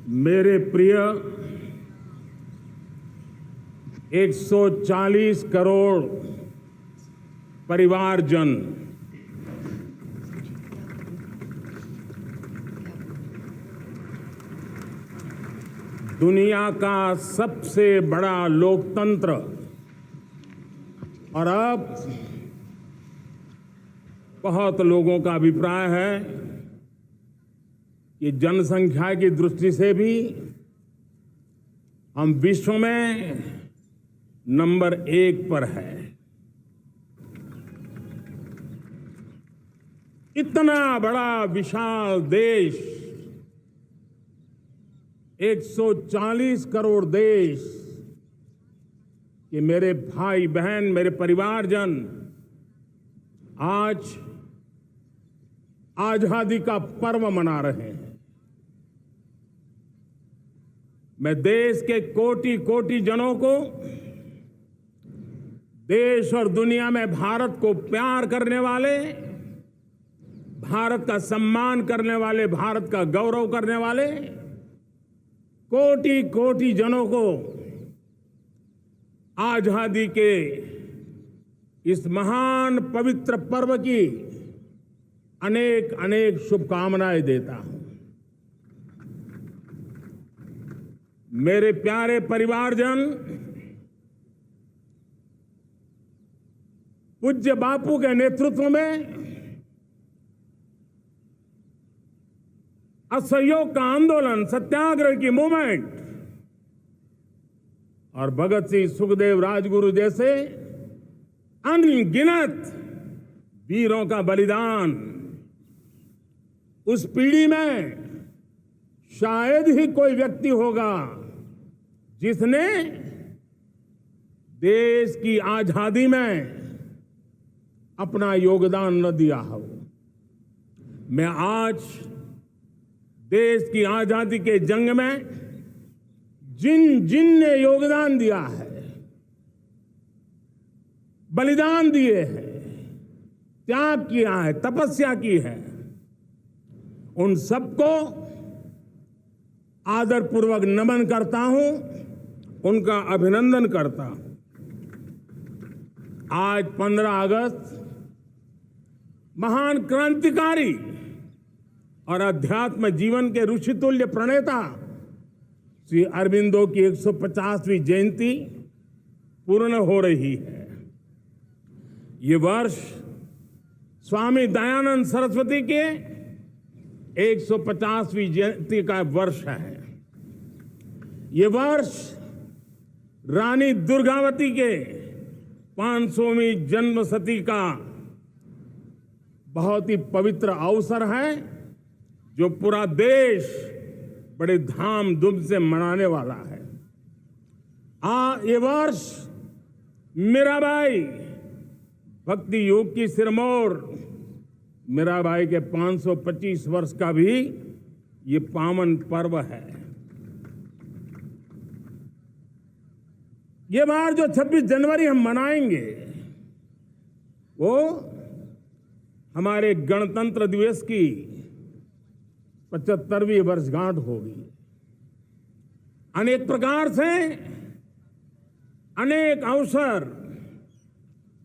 मेरे प्रिय 140 करोड़ परिवारजन, दुनिया का सबसे बड़ा लोकतंत्र और अब बहुत लोगों का अभिप्राय है कि जनसंख्या की दृष्टि से भी हम विश्व में नंबर 1 पर है। इतना बड़ा विशाल देश, 140 करोड़ देश कि मेरे भाई बहन, मेरे परिवारजन आज आजादी का पर्व मना रहे हैं। मैं देश के कोटि कोटि जनों को, देश और दुनिया में भारत को प्यार करने वाले, भारत का सम्मान करने वाले, भारत का गौरव करने वाले कोटि कोटि जनों को आजादी के इस महान पवित्र पर्व की अनेक अनेक शुभकामनाएं देता हूं। मेरे प्यारे परिवारजन, पूज्य बापू के नेतृत्व में असहयोग का आंदोलन, सत्याग्रह की मूवमेंट और भगत सिंह, सुखदेव, राजगुरु जैसे अनगिनत वीरों का बलिदान, उस पीढ़ी में शायद ही कोई व्यक्ति होगा जिसने देश की आजादी में अपना योगदान न दिया हो। मैं आज देश की आजादी के जंग में जिन ने योगदान दिया है, बलिदान दिए हैं, त्याग किया है, तपस्या की है, उन सबको आदरपूर्वक नमन करता हूं, उनका अभिनंदन करता हूं। आज 15 अगस्त महान क्रांतिकारी और अध्यात्म जीवन के ऋषितुल्य प्रणेता श्री अरबिंदो की 150वीं जयंती पूर्ण हो रही है। ये वर्ष स्वामी दयानंद सरस्वती के 150वीं जयंती का वर्ष है। ये वर्ष रानी दुर्गावती के 500वीं जन्मशती का बहुत ही पवित्र अवसर है, जो पूरा देश बड़े धाम-धूम से मनाने वाला है। ये वर्ष मीराबाई, भक्ति योग की सिरमौर मीराबाई के 525 वर्ष का भी ये पावन पर्व है। ये बार जो 26 जनवरी हम मनाएंगे, वो हमारे गणतंत्र दिवस की 75वीं वर्षगांठ होगी। अनेक प्रकार से अनेक अवसर,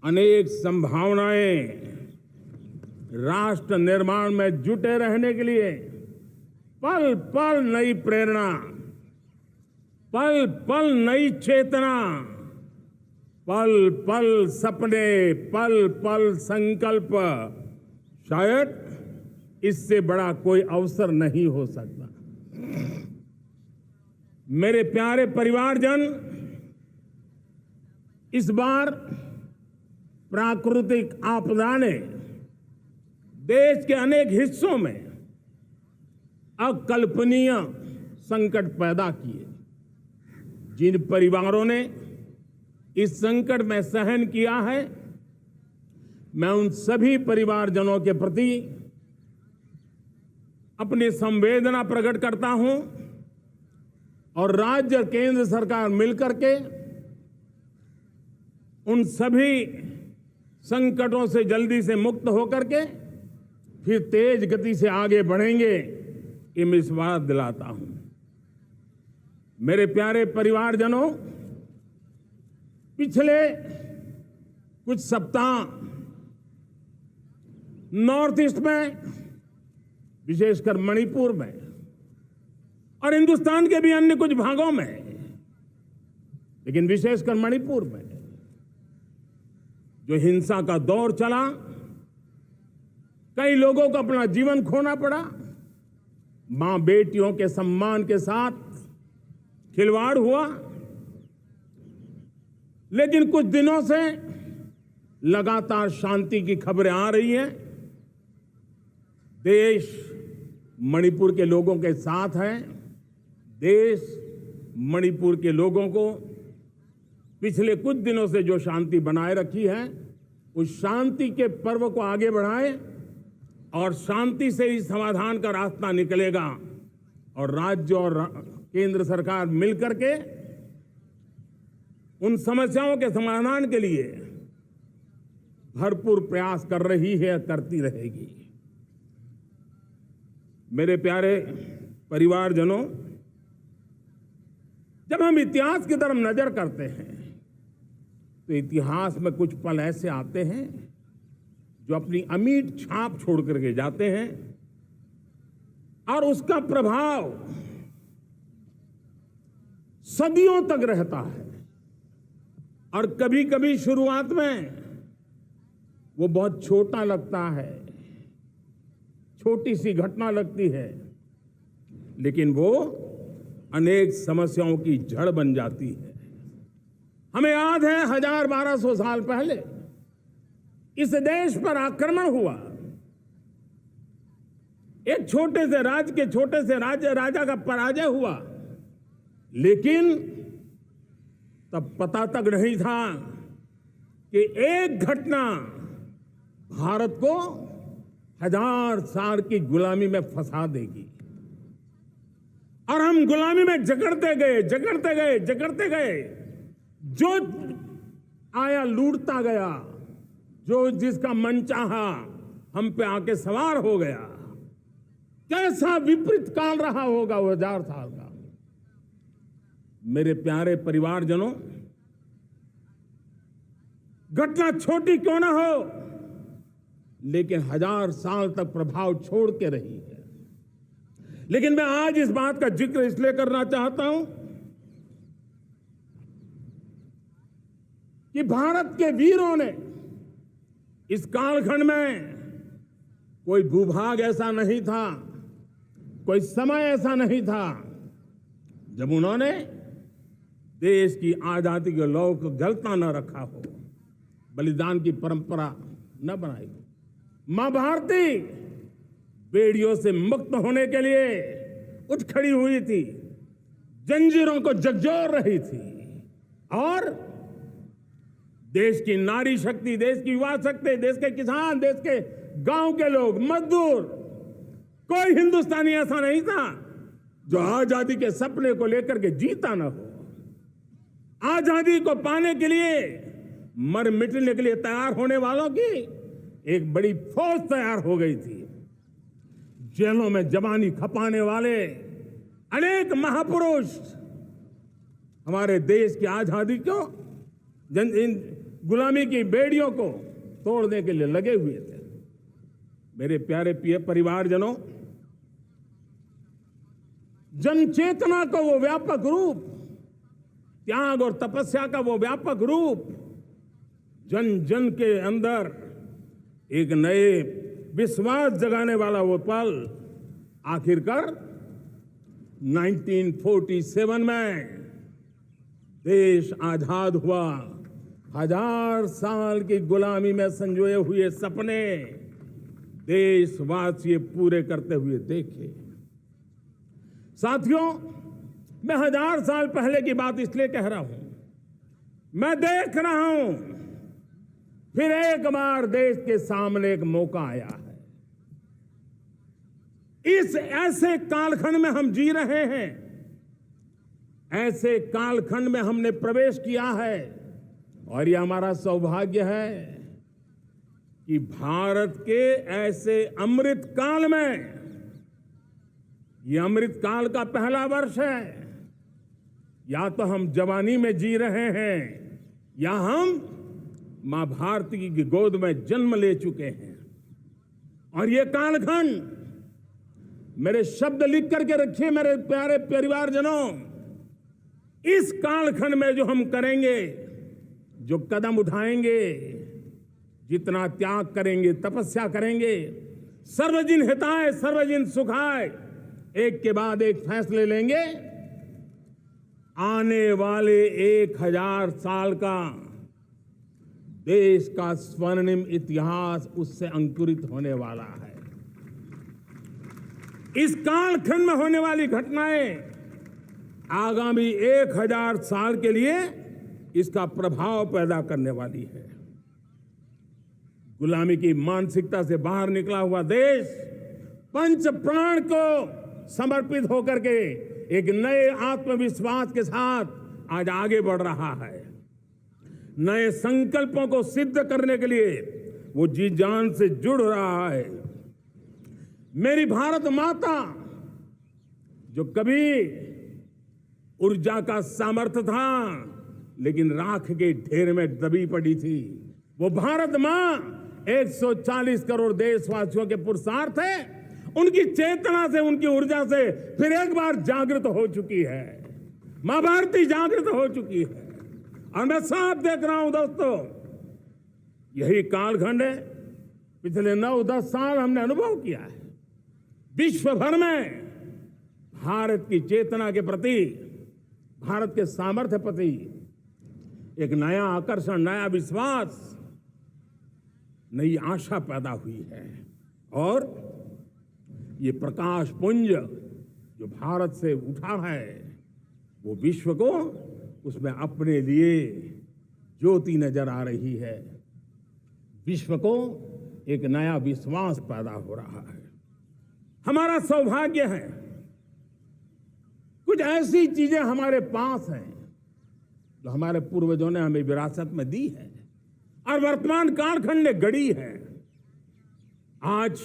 अनेक संभावनाएं राष्ट्र निर्माण में जुटे रहने के लिए, पल पल नई प्रेरणा, पल पल नई चेतना, पल पल सपने, पल पल संकल्प, शायद इससे बड़ा कोई अवसर नहीं हो सकता। मेरे प्यारे परिवारजन, इस बार प्राकृतिक आपदा ने देश के अनेक हिस्सों में अकल्पनीय संकट पैदा किए। जिन परिवारों ने इस संकट में सहन किया है, मैं उन सभी परिवारजनों के प्रति अपनी संवेदना प्रकट करता हूं और राज्य और केंद्र सरकार मिलकर के उन सभी संकटों से जल्दी से मुक्त होकर के फिर तेज गति से आगे बढ़ेंगे, ये मैं विश्वास दिलाता हूं। मेरे प्यारे परिवारजनों, पिछले कुछ सप्ताह नॉर्थ ईस्ट में, विशेषकर मणिपुर में और हिंदुस्तान के भी अन्य कुछ भागों में, लेकिन विशेषकर मणिपुर में जो हिंसा का दौर चला, कई लोगों को अपना जीवन खोना पड़ा, मां बेटियों के सम्मान के साथ खिलवाड़ हुआ। लेकिन कुछ दिनों से लगातार शांति की खबरें आ रही हैं। देश मणिपुर के लोगों के साथ है। देश मणिपुर के लोगों को पिछले कुछ दिनों से जो शांति बनाए रखी है, उस शांति के पर्व को आगे बढ़ाए और शांति से ही समाधान का रास्ता निकलेगा। और राज्य और केंद्र सरकार मिलकर के उन समस्याओं के समाधान के लिए भरपूर प्रयास कर रही है, करती रहेगी। मेरे प्यारे परिवारजनों, जब हम इतिहास की तरफ नजर करते हैं तो इतिहास में कुछ पल ऐसे आते हैं जो अपनी अमिट छाप छोड़ करके जाते हैं और उसका प्रभाव सदियों तक रहता है। और कभी कभी शुरुआत में वो बहुत छोटा लगता है, छोटी सी घटना लगती है, लेकिन वो अनेक समस्याओं की जड़ बन जाती है। हमें याद है 1000-1200 साल पहले इस देश पर आक्रमण हुआ। एक छोटे से राज्य के छोटे से राजा का पराजय हुआ, लेकिन तब पता तक नहीं था कि एक घटना भारत को 1000 साल की गुलामी में फंसा देगी। और हम गुलामी में जकड़ते गए, जो आया लूटता गया, जो जिसका मन चाहा हम पे आके सवार हो गया। कैसा विपरीत काल रहा होगा वो 1000 साल का। मेरे प्यारे परिवारजनों, घटना छोटी क्यों ना हो, लेकिन 1000 साल तक प्रभाव छोड़ के रही है। लेकिन मैं आज इस बात का जिक्र इसलिए करना चाहता हूं कि भारत के वीरों ने इस कालखंड में कोई भूभाग ऐसा नहीं था, कोई समय ऐसा नहीं था जब उन्होंने देश की आजादी के लौ को गलता न रखा हो, बलिदान की परंपरा न बनाई हो। मां भारती बेड़ियों से मुक्त होने के लिए उठ खड़ी हुई थी, जंजीरों को झकझोर रही थी। और देश की नारी शक्ति, देश की युवा शक्ति, देश के किसान, देश के गांव के लोग, मजदूर, कोई हिंदुस्तानी ऐसा नहीं था जो आजादी के सपने को लेकर के जीता न हो। आजादी को पाने के लिए मर मिटने के लिए तैयार होने वालों की एक बड़ी फौज तैयार हो गई थी। जेलों में जवानी खपाने वाले अनेक महापुरुष हमारे देश की आजादी को, गुलामी की बेड़ियों को तोड़ने के लिए लगे हुए थे। मेरे प्यारे परिवारजनों, जन चेतना का वो व्यापक रूप, त्याग और तपस्या का वो व्यापक रूप, जन जन के अंदर एक नए विश्वास जगाने वाला वो पल आखिरकार 1947 में देश आजाद हुआ। 1000 साल की गुलामी में संजोए हुए सपने देशवासी पूरे करते हुए देखे। साथियों, मैं 1000 साल पहले की बात इसलिए कह रहा हूं, मैं देख रहा हूं फिर एक बार देश के सामने एक मौका आया है। इस ऐसे कालखंड में हम जी रहे हैं, ऐसे कालखंड में हमने प्रवेश किया है और यह हमारा सौभाग्य है कि भारत के ऐसे अमृत काल में, यह अमृत काल का पहला वर्ष है, या तो हम जवानी में जी रहे हैं या हम मां भारती की गोद में जन्म ले चुके हैं। और ये कालखंड, मेरे शब्द लिख करके रखिए मेरे प्यारे परिवारजनों, इस कालखंड में जो हम करेंगे, जो कदम उठाएंगे, जितना त्याग करेंगे, तपस्या करेंगे, सर्वजन हिताय सर्वजन सुखाय, एक के बाद एक फैसले लेंगे, आने वाले 1000 साल का देश का स्वर्णिम इतिहास उससे अंकुरित होने वाला है। इस कालखंड में होने वाली घटनाएं आगामी 1000 साल के लिए इसका प्रभाव पैदा करने वाली है। गुलामी की मानसिकता से बाहर निकला हुआ देश पंच प्राण को समर्पित होकर के एक नए आत्मविश्वास के साथ आज आगे बढ़ रहा है। नए संकल्पों को सिद्ध करने के लिए वो जी जान से जुड़ रहा है। मेरी भारत माता, जो कभी ऊर्जा का सामर्थ्य था लेकिन राख के ढेर में दबी पड़ी थी, वो भारत मां 140 करोड़ देशवासियों के पुरुषार्थ है, उनकी चेतना से, उनकी ऊर्जा से फिर एक बार जागृत हो चुकी है। मां भारती जागृत हो चुकी है और मैं साफ देख रहा हूं दोस्तों, यही कालखंड है। पिछले 9-10 साल हमने अनुभव किया है, विश्व भर में भारत की चेतना के प्रति, भारत के सामर्थ्य प्रति एक नया आकर्षण, नया विश्वास, नई आशा पैदा हुई है। और ये प्रकाश पुंज जो भारत से उठा है, वो विश्व को उसमें अपने लिए ज्योति नजर आ रही है। विश्व को एक नया विश्वास पैदा हो रहा है। हमारा सौभाग्य है, कुछ ऐसी चीजें हमारे पास हैं जो हमारे पूर्वजों ने हमें विरासत में दी है और वर्तमान कालखंड ने गढ़ी है। आज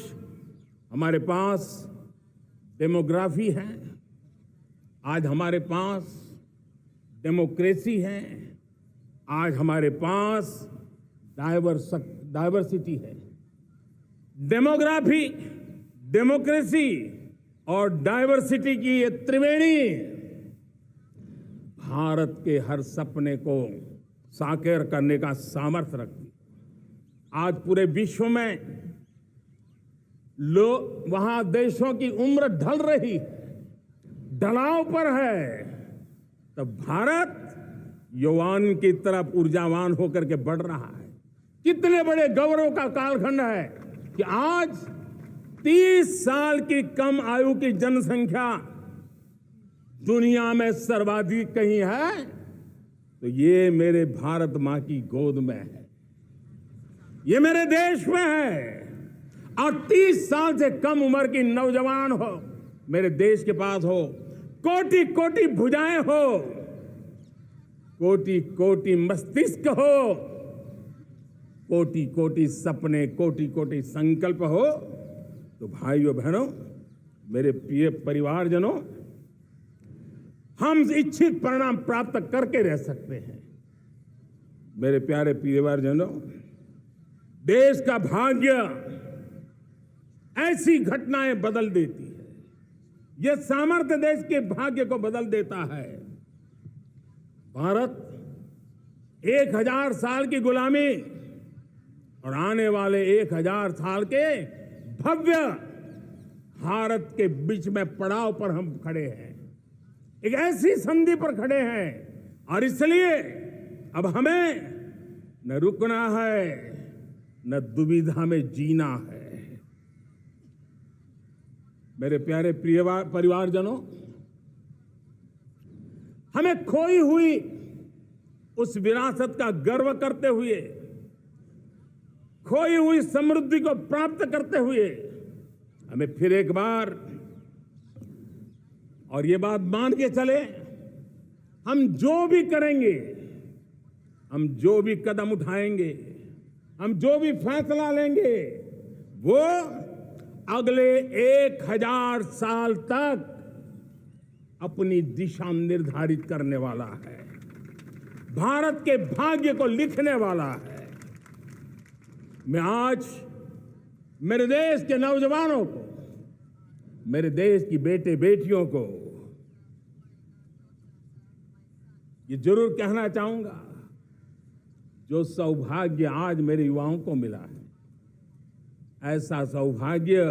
हमारे पास डेमोग्राफी है, आज हमारे पास डेमोक्रेसी है, आज हमारे पास डाइवर्सिटी है। डेमोग्राफी, डेमोक्रेसी और डाइवर्सिटी की ये त्रिवेणी भारत के हर सपने को साकार करने का सामर्थ्य रखती है। आज पूरे विश्व में वहां देशों की उम्र ढल रही है, ढलाव पर है, तब भारत युवान की तरफ ऊर्जावान होकर के बढ़ रहा है। कितने बड़े गौरव का कालखंड है कि आज 30 साल की कम आयु की जनसंख्या दुनिया में सर्वाधिक कहीं है तो ये मेरे भारत मां की गोद में है, ये मेरे देश में है। और 30 साल से कम उम्र की नौजवान हो मेरे देश के पास हो, कोटि कोटि भुजाएं हो, कोटि कोटि मस्तिष्क हो, कोटि कोटि सपने, कोटि कोटि संकल्प हो, तो भाइयों बहनों, मेरे प्रिय परिवारजनों, हम इच्छित परिणाम प्राप्त करके रह सकते हैं। मेरे प्यारे परिवारजनों, देश का भाग्य ऐसी घटनाएं बदल देती है, यह सामर्थ्य देश के भाग्य को बदल देता है। भारत 1000 साल की गुलामी और आने वाले 1000 साल के भव्य भारत के बीच में पड़ाव पर हम खड़े हैं, एक ऐसी संधि पर खड़े हैं। और इसलिए अब हमें न रुकना है, न दुविधा में जीना है। मेरे प्यारे प्रिय परिवारजनों, हमें खोई हुई उस विरासत का गर्व करते हुए, खोई हुई समृद्धि को प्राप्त करते हुए, हमें फिर एक बार और ये बात मान के चले, हम जो भी करेंगे, हम जो भी कदम उठाएंगे, हम जो भी फैसला लेंगे, वो अगले 1000 साल तक अपनी दिशा निर्धारित करने वाला है, भारत के भाग्य को लिखने वाला है। मैं आज मेरे देश के नौजवानों को, मेरे देश की बेटे बेटियों को ये जरूर कहना चाहूंगा, जो सौभाग्य आज मेरे युवाओं को मिला है, ऐसा सौभाग्य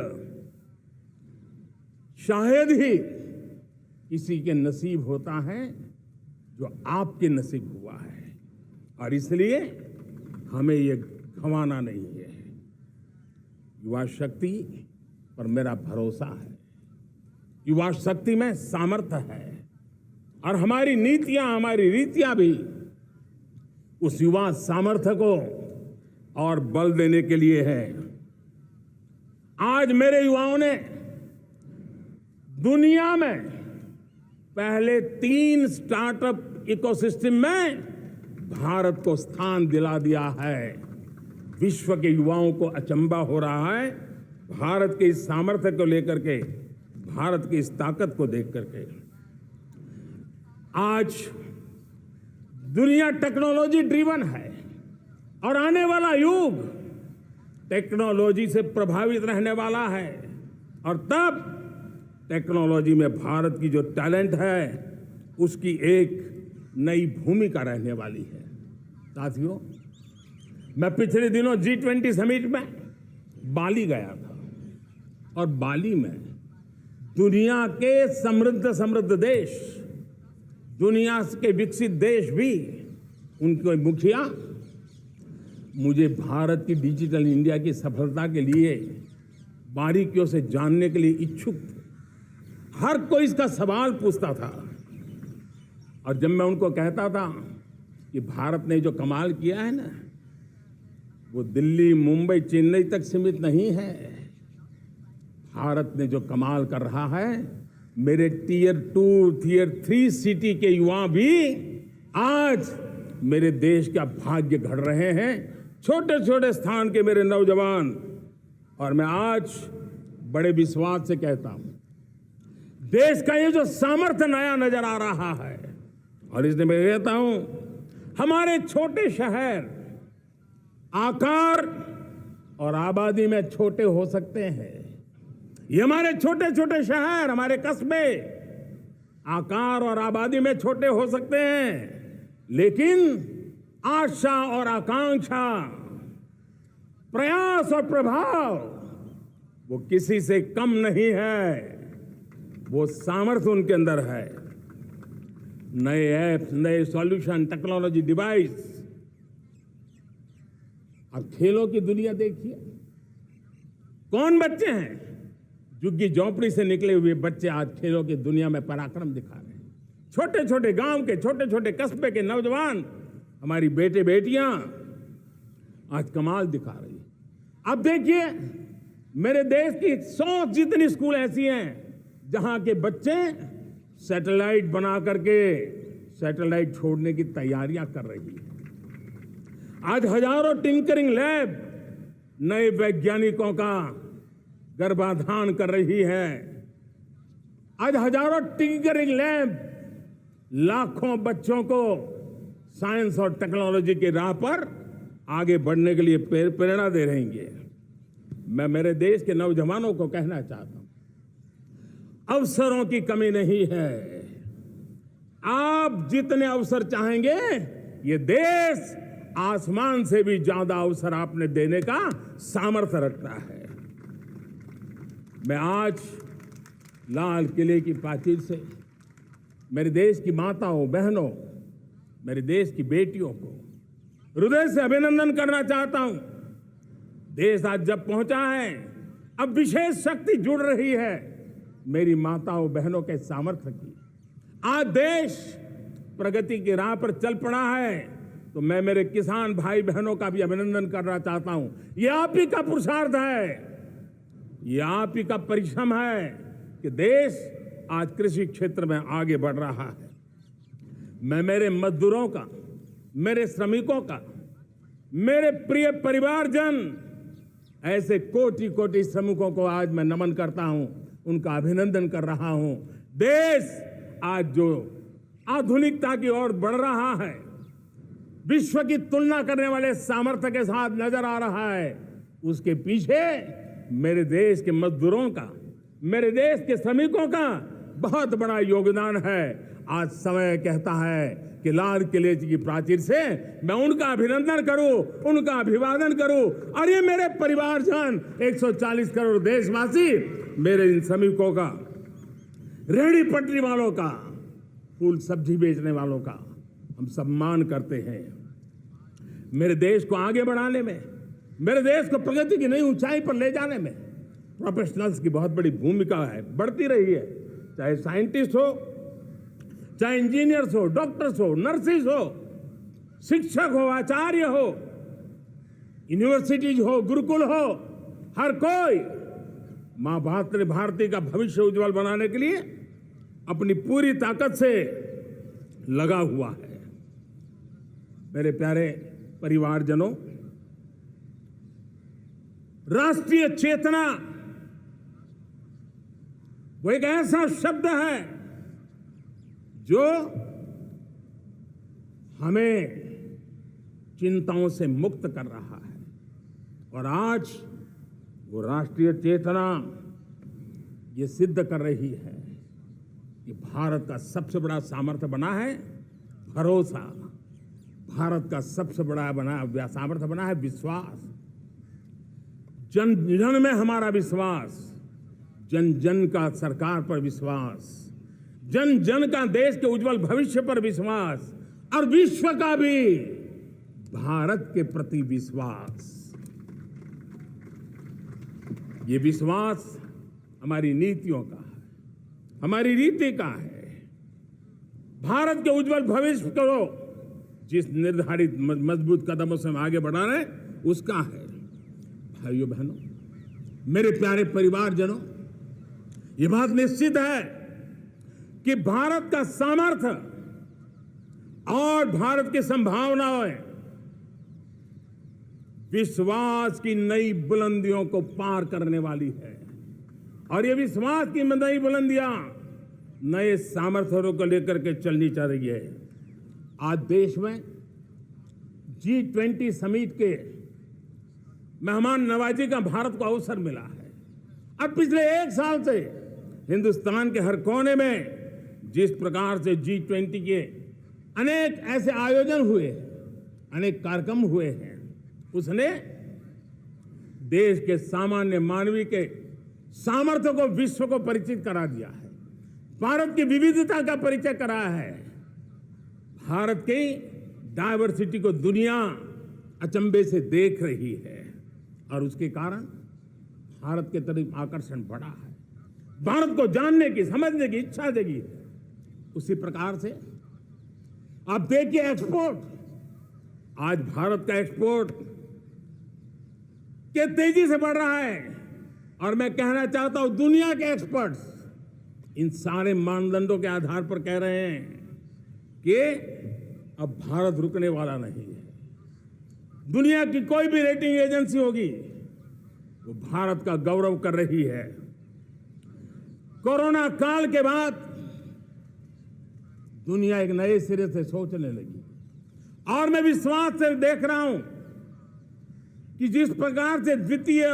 शायद ही किसी के नसीब होता है जो आपके नसीब हुआ है, और इसलिए हमें ये गंवाना नहीं है। युवा शक्ति पर मेरा भरोसा है, युवा शक्ति में सामर्थ्य है, और हमारी नीतियां, हमारी रीतियां भी उस युवा सामर्थ्य को और बल देने के लिए है। आज मेरे युवाओं ने दुनिया में पहले 3 स्टार्टअप इकोसिस्टम में भारत को स्थान दिला दिया है। विश्व के युवाओं को अचंभा हो रहा है भारत के इस सामर्थ्य को लेकर के, भारत की इस ताकत को देख करके। आज दुनिया टेक्नोलॉजी ड्रिवन है और आने वाला युग टेक्नोलॉजी से प्रभावित रहने वाला है, और तब टेक्नोलॉजी में भारत की जो टैलेंट है उसकी एक नई भूमिका रहने वाली है। साथियों, मैं पिछले दिनों G20 समिट में बाली गया था, और बाली में दुनिया के समृद्ध देश, दुनिया के विकसित देश भी, उनके मुखिया मुझे भारत की डिजिटल इंडिया की सफलता के लिए बारीकियों से जानने के लिए इच्छुक थे। हर कोई इसका सवाल पूछता था, और जब मैं उनको कहता था कि भारत ने जो कमाल किया है ना, वो दिल्ली, मुंबई, चेन्नई तक सीमित नहीं है। भारत ने जो कमाल कर रहा है, मेरे टियर 2, टियर 3 सिटी के युवा भी आज मेरे देश का भाग्य गढ़ रहे हैं, छोटे छोटे स्थान के मेरे नौजवान। और मैं आज बड़े विश्वास से कहता हूं, देश का ये जो सामर्थ्य नया नजर आ रहा है, और इसलिए मैं कहता हूं, हमारे छोटे शहर आकार और आबादी में छोटे हो सकते हैं। ये हमारे छोटे छोटे शहर, हमारे कस्बे आकार और आबादी में छोटे हो सकते हैं, लेकिन आशा और आकांक्षा, प्रयास और प्रभाव वो किसी से कम नहीं है। वो सामर्थ्य उनके अंदर है। नए ऐप्स, नए सॉल्यूशन, टेक्नोलॉजी डिवाइस। अब खेलों की दुनिया देखिए, कौन बच्चे हैं? झुग्गी झोंपड़ी से निकले हुए बच्चे आज खेलों की दुनिया में पराक्रम दिखा रहे हैं। छोटे छोटे गांव के, छोटे छोटे कस्बे के नौजवान, हमारी बेटे बेटियां आज कमाल दिखा रही है। अब देखिए, मेरे देश की 100 जितनी स्कूल ऐसी हैं जहां के बच्चे सैटेलाइट बना करके सैटेलाइट छोड़ने की तैयारियां कर रही है। आज हजारों टिंकरिंग लैब नए वैज्ञानिकों का गर्भाधान कर रही है। आज हजारों टिंकरिंग लैब लाखों बच्चों को साइंस और टेक्नोलॉजी की राह पर आगे बढ़ने के लिए प्रेरणा दे रही है। मैं मेरे देश के नौजवानों को कहना चाहता हूं, अवसरों की कमी नहीं है। आप जितने अवसर चाहेंगे, ये देश आसमान से भी ज्यादा अवसर आपने देने का सामर्थ्य रखता है। मैं आज लाल किले की प्राचीर से मेरे देश की माताओं, बहनों, मेरे देश की बेटियों को हृदय से अभिनंदन करना चाहता हूं। देश आज जब पहुंचा है, अब विशेष शक्ति जुड़ रही है मेरी माताओं बहनों के सामर्थ्य की। आज देश प्रगति की राह पर चल पड़ा है, तो मैं मेरे किसान भाई बहनों का भी अभिनंदन करना चाहता हूं। ये आप ही का पुरुषार्थ है, ये आप ही का परिश्रम है कि देश आज कृषि क्षेत्र में आगे बढ़ रहा है। मैं मेरे मजदूरों का, मेरे श्रमिकों का, मेरे प्रिय परिवारजन, ऐसे कोटि कोटि श्रमिकों को आज मैं नमन करता हूं, उनका अभिनंदन कर रहा हूं। देश आज जो आधुनिकता की ओर बढ़ रहा है, विश्व की तुलना करने वाले सामर्थ्य के साथ नजर आ रहा है, उसके पीछे मेरे देश के मजदूरों का, मेरे देश के श्रमिकों का बहुत बड़ा योगदान है। आज समय कहता है कि लाल किले की प्राचीर से मैं उनका अभिनंदन करूं, उनका अभिवादन करूं, और ये मेरे परिवारजन 140 करोड़ देशवासी, मेरे इन श्रमिकों का, रेहड़ी पटरी वालों का, फूल सब्जी बेचने वालों का हम सम्मान करते हैं। मेरे देश को आगे बढ़ाने में, मेरे देश को प्रगति की नई ऊंचाई पर ले जाने में प्रोफेशनल्स की बहुत बड़ी भूमिका है, बढ़ती रही है। चाहे साइंटिस्ट हो, चाहे इंजीनियर्स हो, डॉक्टर्स हो, नर्सिस हो, शिक्षक हो, आचार्य हो, यूनिवर्सिटीज हो, गुरुकुल हो, हर कोई मां भारती का भविष्य उज्जवल बनाने के लिए अपनी पूरी ताकत से लगा हुआ है। मेरे प्यारे परिवारजनों, राष्ट्रीय चेतना वो एक ऐसा शब्द है जो हमें चिंताओं से मुक्त कर रहा है, और आज वो राष्ट्रीय चेतना ये सिद्ध कर रही है कि भारत का सबसे बड़ा सामर्थ्य बना है भरोसा, भारत का सबसे बड़ा सामर्थ्य बना है विश्वास। जन जन में हमारा विश्वास, जन जन का सरकार पर विश्वास, जन जन का देश के उज्जवल भविष्य पर विश्वास, और विश्व का भी भारत के प्रति विश्वास। ये विश्वास हमारी नीतियों का है, हमारी रीति का है। भारत के उज्जवल भविष्य को जिस निर्धारित मजबूत कदमों से हम आगे बढ़ा रहे हैं, उसका है। भाइयों बहनों, मेरे प्यारे परिवारजनों, ये बात निश्चित है कि भारत का सामर्थ्य और भारत की संभावनाएं विश्वास की नई बुलंदियों को पार करने वाली है, और ये विश्वास की नई बुलंदियां नए सामर्थ्यों को लेकर के चलनी चाह रही है। आज देश में G20 समिट के मेहमान नवाजी का भारत को अवसर मिला है। अब पिछले एक साल से हिंदुस्तान के हर कोने में जिस प्रकार से G20 के अनेक ऐसे आयोजन हुए, अनेक कार्यक्रम हुए हैं, उसने देश के सामान्य मानवी के सामर्थ्य को विश्व को परिचित करा दिया है, भारत की विविधता का परिचय कराया है, भारत की डायवर्सिटी को दुनिया अचंभे से देख रही है, और उसके कारण भारत के तरफ आकर्षण बढ़ा है, भारत को जानने की, समझने की इच्छा जगी है। उसी प्रकार से आप देखिए एक्सपोर्ट, आज भारत का एक्सपोर्ट के तेजी से बढ़ रहा है, और मैं कहना चाहता हूं दुनिया के एक्सपर्ट्स इन सारे मानदंडों के आधार पर कह रहे हैं कि अब भारत रुकने वाला नहीं है। दुनिया की कोई भी रेटिंग एजेंसी होगी वो भारत का गौरव कर रही है। कोरोना काल के बाद दुनिया एक नए सिरे से सोचने लगी, और मैं विश्वास से देख रहा हूं कि जिस प्रकार से द्वितीय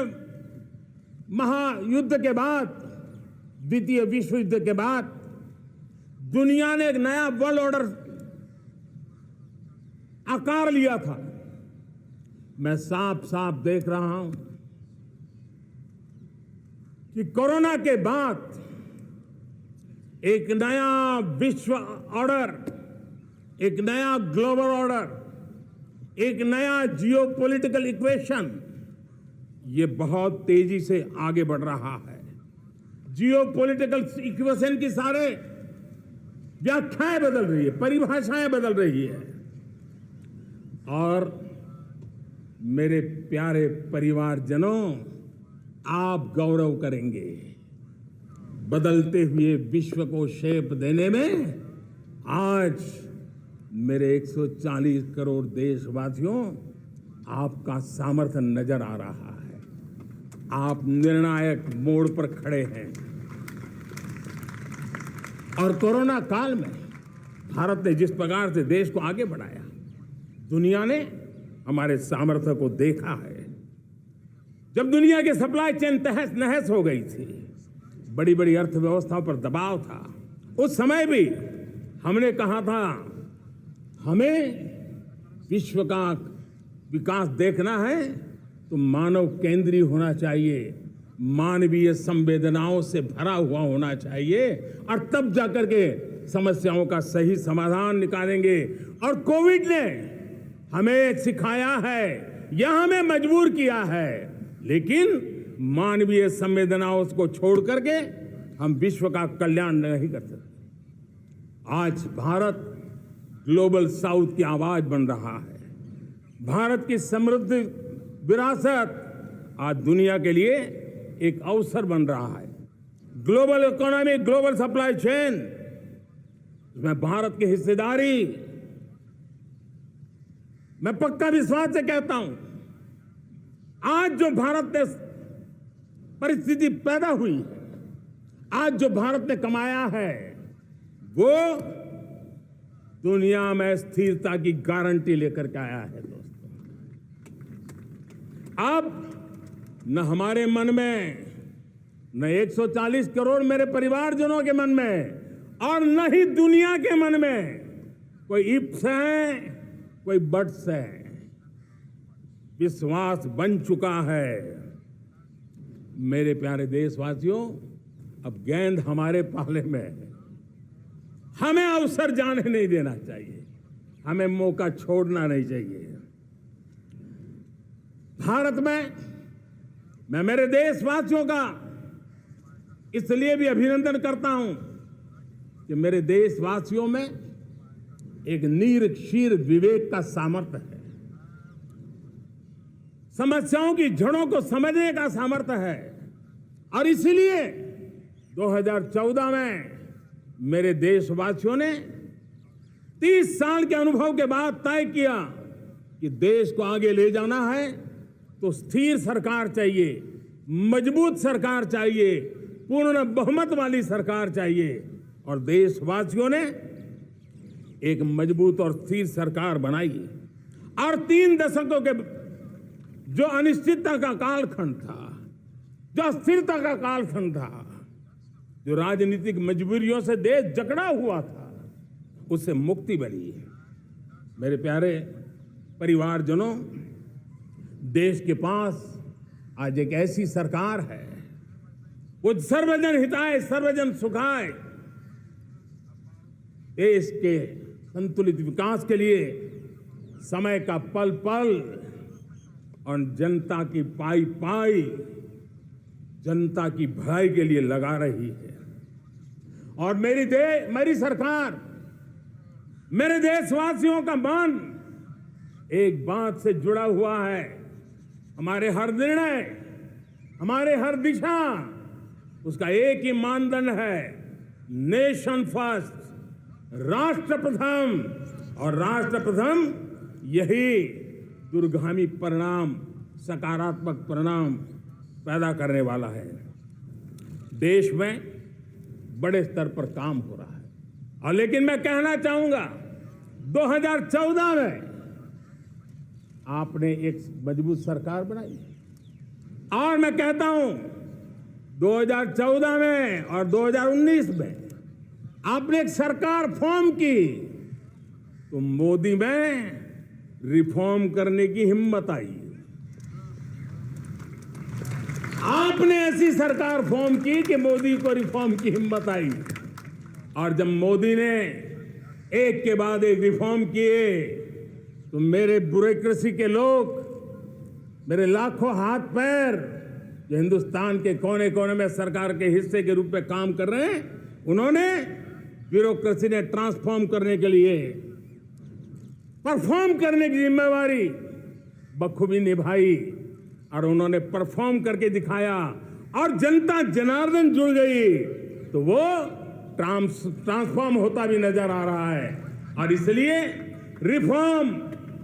महायुद्ध के बाद, द्वितीय विश्व युद्ध के बाद दुनिया ने एक नया वर्ल्ड ऑर्डर आकार लिया था, मैं साफ साफ देख रहा हूं कि कोरोना के बाद एक नया विश्व ऑर्डर, एक नया ग्लोबल ऑर्डर, एक नया जियोपॉलिटिकल इक्वेशन, ये बहुत तेजी से आगे बढ़ रहा है। जियोपॉलिटिकल इक्वेशन की सारे व्याख्याएं बदल रही है, परिभाषाएं बदल रही है, और मेरे प्यारे परिवारजनों, आप गौरव करेंगे। बदलते हुए विश्व को शेप देने में आज मेरे 140 करोड़ देशवासियों, आपका सामर्थ्य नजर आ रहा है। आप निर्णायक मोड़ पर खड़े हैं। और कोरोना काल में भारत ने जिस प्रकार से देश को आगे बढ़ाया, दुनिया ने हमारे सामर्थ्य को देखा है। जब दुनिया की सप्लाई चेन तहस नहस हो गई थी, बड़ी बड़ी अर्थव्यवस्थाओं पर दबाव था, उस समय भी हमने कहा था हमें विश्व का विकास देखना है तो मानव केंद्रीय होना चाहिए, मानवीय संवेदनाओं से भरा हुआ होना चाहिए, और तब जाकर के समस्याओं का सही समाधान निकालेंगे। और कोविड ने हमें सिखाया है या हमें मजबूर किया है, लेकिन मानवीय संवेदनाओं को छोड़ करके हम विश्व का कल्याण नहीं कर सकते। आज भारत ग्लोबल साउथ की आवाज बन रहा है। भारत की समृद्ध विरासत आज दुनिया के लिए एक अवसर बन रहा है। Global economy, global supply chain में भारत की हिस्सेदारी, मैं पक्का विश्वास से कहता हूं, आज जो भारत ने परिस्थिति पैदा हुई है, आज जो भारत ने कमाया है, वो दुनिया में स्थिरता की गारंटी लेकर के आया है। दोस्तों, अब न हमारे मन में, न 140 करोड़ मेरे परिवारजनों के मन में, और न ही दुनिया के मन में कोई इफ्स है, कोई बट्स है। विश्वास बन चुका है। मेरे प्यारे देशवासियों, अब गेंद हमारे पाले में है। हमें अवसर जाने नहीं देना चाहिए, हमें मौका छोड़ना नहीं चाहिए। भारत में मैं मेरे देशवासियों का इसलिए भी अभिनंदन करता हूं कि मेरे देशवासियों में एक नीर क्षीर विवेक का सामर्थ्य है, समस्याओं की जड़ों को समझने का सामर्थ्य है। और इसलिए 2014 में मेरे देशवासियों ने 30 साल के अनुभव के बाद तय किया कि देश को आगे ले जाना है तो स्थिर सरकार चाहिए, मजबूत सरकार चाहिए, पूर्ण बहुमत वाली सरकार चाहिए। और देशवासियों ने एक मजबूत और स्थिर सरकार बनाई। और 3 दशकों के जो अनिश्चितता का कालखंड था, जो अस्थिरता का कालखंड था, जो राजनीतिक मजबूरियों से देश जकड़ा हुआ था, उससे मुक्ति मिली। मेरे प्यारे परिवारजनों, देश के पास आज एक ऐसी सरकार है, वो सर्वजन हिताय सर्वजन सुखाय, देश के संतुलित विकास के लिए समय का पल पल और जनता की पाई पाई, जनता की भलाई के लिए लगा रही है। और मेरी सरकार, मेरे देशवासियों का मन एक बात से जुड़ा हुआ है। हमारे हर निर्णय, हमारे हर दिशा, उसका एक ही मानदंड है, नेशन फर्स्ट, राष्ट्र प्रथम। और राष्ट्र प्रथम यही दूरगामी परिणाम, सकारात्मक परिणाम पैदा करने वाला है। देश में बड़े स्तर पर काम हो रहा है। और लेकिन मैं कहना चाहूंगा, 2014 में आपने एक मजबूत सरकार बनाई, और मैं कहता हूं 2014 में और 2019 में आपने एक सरकार फॉर्म की, तो मोदी में रिफॉर्म करने की हिम्मत आई। आपने ऐसी सरकार फॉर्म की कि मोदी को रिफॉर्म की हिम्मत आई। और जब मोदी ने एक के बाद एक रिफॉर्म किए, तो मेरे ब्यूरोक्रेसी के लोग, मेरे लाखों हाथ पैर जो हिंदुस्तान के कोने कोने में सरकार के हिस्से के रूप में काम कर रहे हैं, उन्होंने ब्यूरोक्रेसी ने ट्रांसफॉर्म करने के लिए, परफॉर्म करने की जिम्मेवारी बखूबी निभाई। और उन्होंने परफॉर्म करके दिखाया, और जनता जनार्दन जुड़ गई, तो वो ट्रांसफॉर्म होता भी नजर आ रहा है। और इसलिए रिफॉर्म,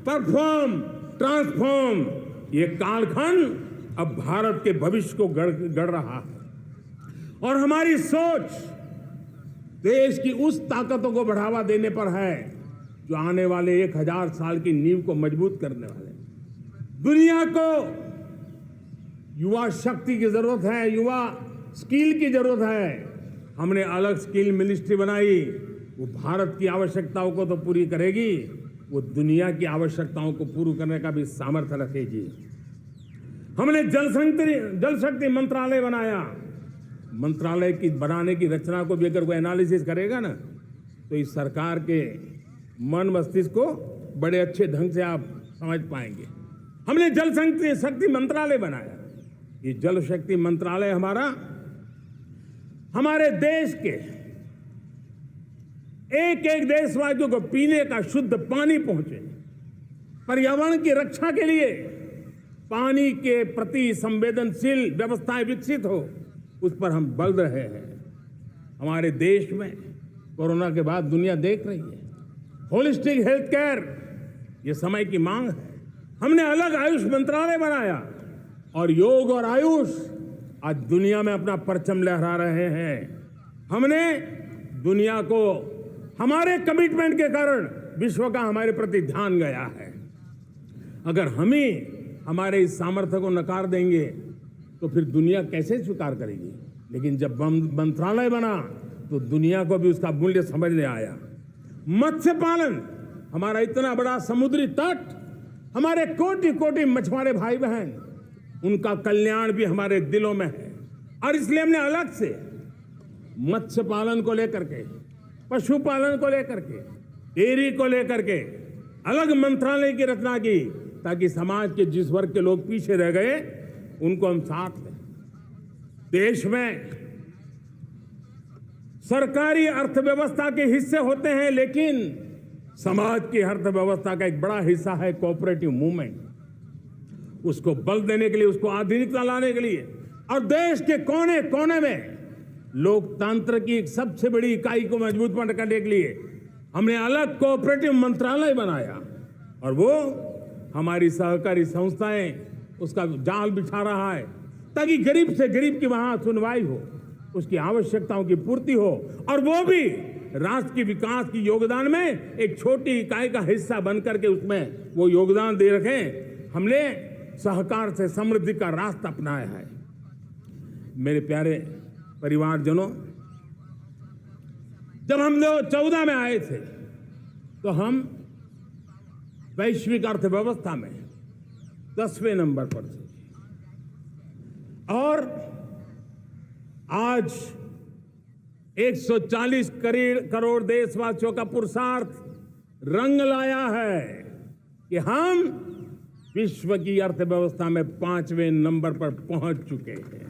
परफॉर्म, ट्रांसफॉर्म, ये कालखंड अब भारत के भविष्य को गढ़ रहा है। और हमारी सोच देश की उस ताकतों को बढ़ावा देने पर है जो आने वाले 1000 साल की नींव को मजबूत करने वाले हैं। दुनिया को युवा शक्ति की जरूरत है, युवा स्किल की जरूरत है। हमने अलग स्किल मिनिस्ट्री बनाई, वो भारत की आवश्यकताओं को तो पूरी करेगी, वो दुनिया की आवश्यकताओं को पूरी करने का भी सामर्थ्य रखेगी। हमने जल शक्ति मंत्रालय बनाया। मंत्रालय की बनाने की रचना को भी अगर कोई एनालिसिस करेगा ना, तो इस सरकार के मन मस्तिष्क को बड़े अच्छे ढंग से आप समझ पाएंगे। हमने जल शक्ति मंत्रालय बनाया। ये जल शक्ति मंत्रालय हमारे देश के एक एक देशवासियों को पीने का शुद्ध पानी पहुंचे, पर्यावरण की रक्षा के लिए पानी के प्रति संवेदनशील व्यवस्थाएं विकसित हो, उस पर हम बल रहे हैं। हमारे देश में कोरोना के बाद दुनिया देख रही है होलिस्टिक हेल्थ केयर, ये समय की मांग है। हमने अलग आयुष मंत्रालय बनाया और योग और आयुष आज दुनिया में अपना परचम लहरा रहे हैं। हमने दुनिया को हमारे कमिटमेंट के कारण विश्व का हमारे प्रति ध्यान गया है। अगर हम ही हमारे इस सामर्थ्य को नकार देंगे तो फिर दुनिया कैसे स्वीकार करेगी। लेकिन जब मंत्रालय बना तो दुनिया को भी उसका मूल्य समझने आया। मत्स्य पालन, हमारा इतना बड़ा समुद्री तट, हमारे कोटि कोटि मछुआरे भाई बहन, उनका कल्याण भी हमारे दिलों में है। और इसलिए हमने अलग से मत्स्य पालन को लेकर के, पशुपालन को लेकर के, डेयरी को लेकर के अलग मंत्रालय की रचना की, ताकि समाज के जिस वर्ग के लोग पीछे रह गए उनको हम साथ लें। देश में सरकारी अर्थव्यवस्था के हिस्से होते हैं, लेकिन समाज की अर्थव्यवस्था का एक बड़ा हिस्सा है कोऑपरेटिव मूवमेंट। उसको बल देने के लिए, उसको आधुनिकता लाने के लिए और देश के कोने कोने में लोकतंत्र की एक सबसे बड़ी इकाई को मजबूत करने के लिए हमने अलग कोऑपरेटिव मंत्रालय बनाया। और वो हमारी सहकारी संस्थाएं उसका जाल बिछा रहा है, ताकि गरीब से गरीब की वहां सुनवाई हो, उसकी आवश्यकताओं की पूर्ति हो, और वो भी राष्ट्र के विकास की योगदान में एक छोटी इकाई का हिस्सा बनकर के उसमें वो योगदान दे रखें। हमने सहकार से समृद्धि का रास्ता अपनाया है। मेरे प्यारे परिवारजनों, जब हम लोग 14 में आए थे तो हम वैश्विक अर्थव्यवस्था में 10वें नंबर पर थे, और आज 140 करोड़ देशवासियों का पुरुषार्थ रंग लाया है कि हम विश्व की अर्थव्यवस्था में 5वें नंबर पर पहुंच चुके हैं।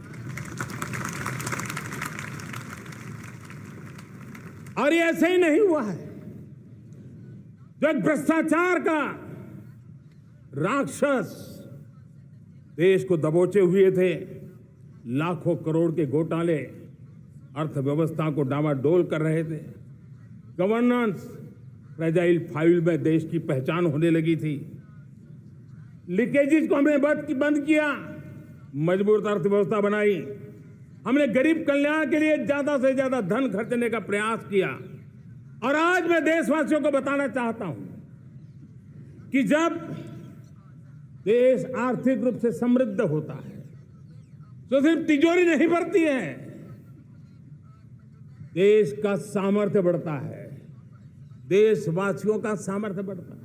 और ये ऐसे ही नहीं हुआ है। जो एक भ्रष्टाचार का राक्षस देश को दबोचे हुए थे, लाखों करोड़ के घोटाले अर्थव्यवस्था को डामाडोल कर रहे थे, गवर्नेंस फ्रेजाइल फाइल में देश की पहचान होने लगी थी, लीकेजेस को हमने बंद किया, मजबूत अर्थव्यवस्था बनाई, हमने गरीब कल्याण के लिए ज्यादा से ज्यादा धन खर्चने का प्रयास किया। और आज मैं देशवासियों को बताना चाहता हूं कि जब देश आर्थिक रूप से समृद्ध होता है तो सिर्फ तिजोरी नहीं भरती है, देश का सामर्थ्य बढ़ता है, देशवासियों का सामर्थ्य बढ़ता है।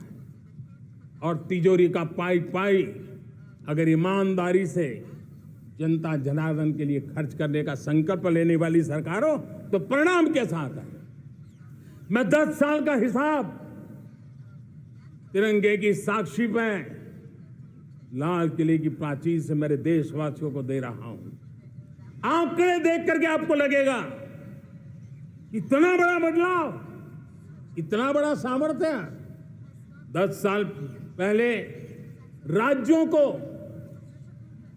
और तिजोरी का पाई पाई अगर ईमानदारी से जनता जनार्दन के लिए खर्च करने का संकल्प लेने वाली सरकार हो तो परिणाम कैसा आता है। मैं 10 साल का हिसाब तिरंगे की साक्षी में लाल किले की प्राचीर से मेरे देशवासियों को दे रहा हूं। आंकड़े देख करके आपको लगेगा इतना बड़ा बदलाव, इतना बड़ा सामर्थ्य। 10 साल पहले राज्यों को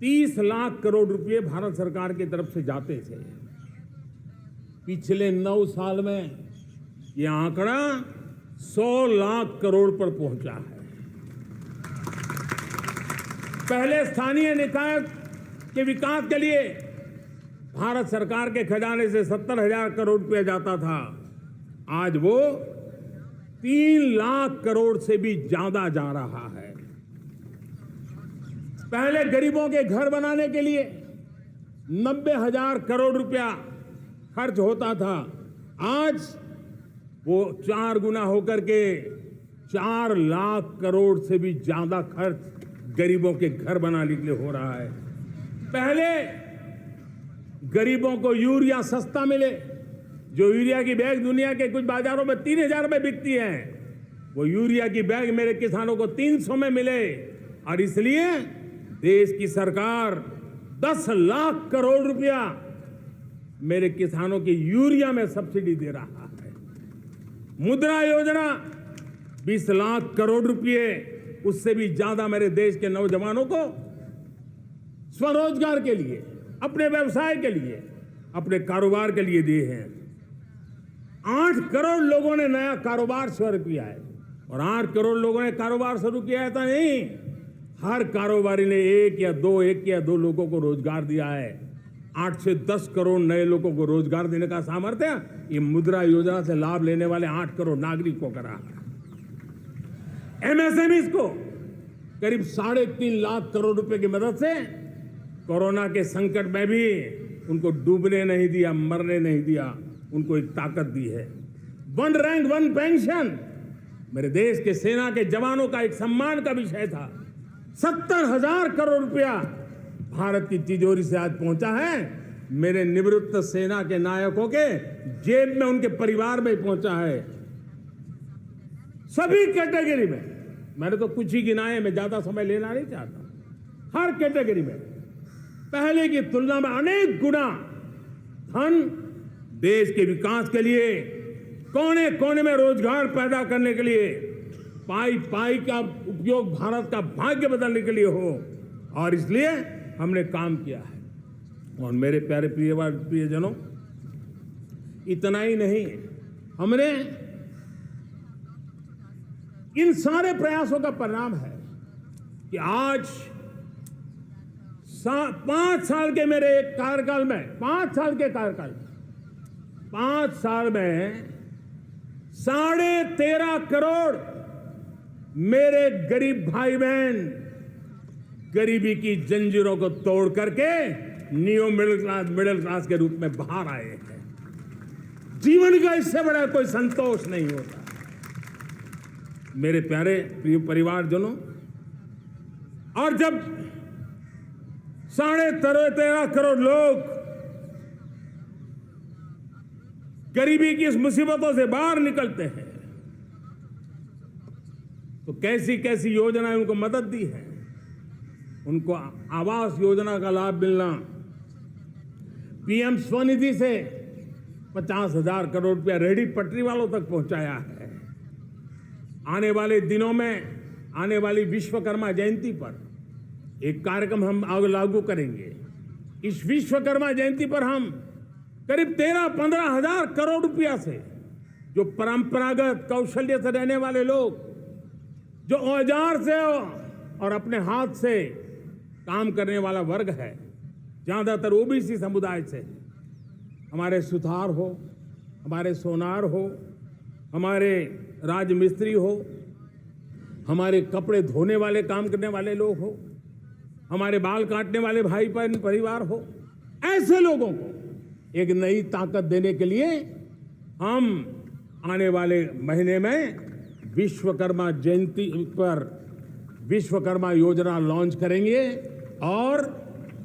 30 लाख करोड़ रुपए भारत सरकार की तरफ से जाते थे। पिछले 9 साल में यह आंकड़ा 100 लाख करोड़ पर पहुंचा है। पहले स्थानीय निकाय के विकास के लिए भारत सरकार के खजाने से 70,000 करोड़ रुपया जाता था। आज वो 3 लाख करोड़ से भी ज्यादा जा रहा है। पहले गरीबों के घर बनाने के लिए 90,000 करोड़ रुपया खर्च होता था। आज वो 4 गुना होकर के 4 लाख करोड़ से भी ज्यादा खर्च गरीबों के घर बनाने के लिए हो रहा है। पहले गरीबों को यूरिया सस्ता मिले, जो यूरिया की बैग दुनिया के कुछ बाजारों में 3,000 में बिकती है, वो यूरिया की बैग मेरे किसानों को 300 में मिले। और इसलिए देश की सरकार 10 लाख करोड़ रुपया मेरे किसानों की यूरिया में सब्सिडी दे रहा है। मुद्रा योजना 20 लाख करोड़ रुपए, उससे भी ज्यादा मेरे देश के नौजवानों को स्वरोजगार के लिए, अपने व्यवसाय के लिए, अपने कारोबार के लिए दिए हैं। 8 करोड़ लोगों ने नया कारोबार शुरू किया है। और 8 करोड़ लोगों ने कारोबार शुरू किया है तो नहीं, हर कारोबारी ने एक या दो लोगों को रोजगार दिया है। 8 से 10 करोड़ नए लोगों को रोजगार देने का सामर्थ्य ये मुद्रा योजना से लाभ लेने वाले 8 करोड़ नागरिकों को करा है। एमएसएमई को करीब 3.5 लाख करोड़ रुपए की मदद से कोरोना के संकट में भी उनको डूबने नहीं दिया, मरने नहीं दिया, उनको एक ताकत दी है। 1 रैंक 1 पेंशन मेरे देश के सेना के जवानों का एक सम्मान का विषय था। 70,000 करोड़ रुपया भारत की तिजोरी से आज पहुंचा है, मेरे निवृत्त सेना के नायकों के जेब में, उनके परिवार में पहुंचा है। सभी कैटेगरी में, मैंने तो कुछ ही गिनाए, मैं ज्यादा समय लेना नहीं चाहता। हर कैटेगरी में पहले की तुलना में अनेक गुना धन देश के विकास के लिए, कोने कोने में रोजगार पैदा करने के लिए, पाई पाई का उपयोग भारत का भाग्य बदलने के लिए हो, और इसलिए हमने काम किया है। और मेरे प्यारे प्रियजनों, इतना ही नहीं, हमने इन सारे प्रयासों का परिणाम है कि आज 5 साल के मेरे कार्यकाल में, 5 साल के कार्यकाल में, 5 साल में 13.5 करोड़ मेरे गरीब भाई बहन गरीबी की जंजीरों को तोड़ करके न्यू मिडिल क्लास के रूप में बाहर आए हैं। जीवन का इससे बड़ा कोई संतोष नहीं होता। मेरे प्यारे प्रिय परिवारजनों, और जब 13.5 करोड़ लोग गरीबी की इस मुसीबतों से बाहर निकलते हैं, तो कैसी कैसी योजनाएं उनको मदद दी है। उनको आवास योजना का लाभ मिलना, पीएम स्वनिधि से 50,000 करोड़ रुपया रेहड़ी पटरी वालों तक पहुंचाया है। आने वाले दिनों में, आने वाली विश्वकर्मा जयंती पर एक कार्यक्रम हम लागू करेंगे। इस विश्वकर्मा जयंती पर हम करीब 13-15 हजार करोड़ रुपया से, जो परंपरागत कौशल्य से रहने वाले लोग, जो औजार से और अपने हाथ से काम करने वाला वर्ग है, ज्यादातर ओबीसी समुदाय से, हमारे सुथार हो, हमारे सोनार हो, हमारे राजमिस्त्री हो, हमारे कपड़े धोने वाले काम करने वाले लोग हो, हमारे बाल काटने वाले भाई बहन परिवार हो, ऐसे लोगों को एक नई ताकत देने के लिए हम आने वाले महीने में विश्वकर्मा जयंती पर विश्वकर्मा योजना लॉन्च करेंगे और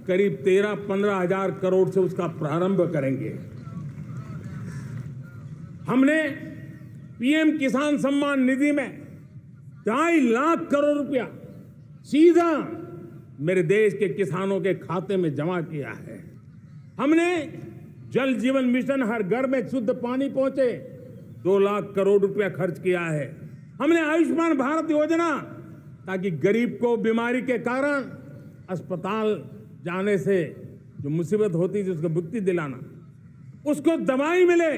करीब 13-15 हजार करोड़ से उसका प्रारंभ करेंगे। हमने पीएम किसान सम्मान निधि में 2.5 लाख करोड़ रुपया सीधा मेरे देश के किसानों के खाते में जमा किया है। हमने जल जीवन मिशन, हर घर में शुद्ध पानी पहुंचे, 2 लाख करोड़ रुपया खर्च किया है। हमने आयुष्मान भारत योजना, ताकि गरीब को बीमारी के कारण अस्पताल जाने से जो मुसीबत होती थी उसको मुक्ति दिलाना, उसको दवाई मिले,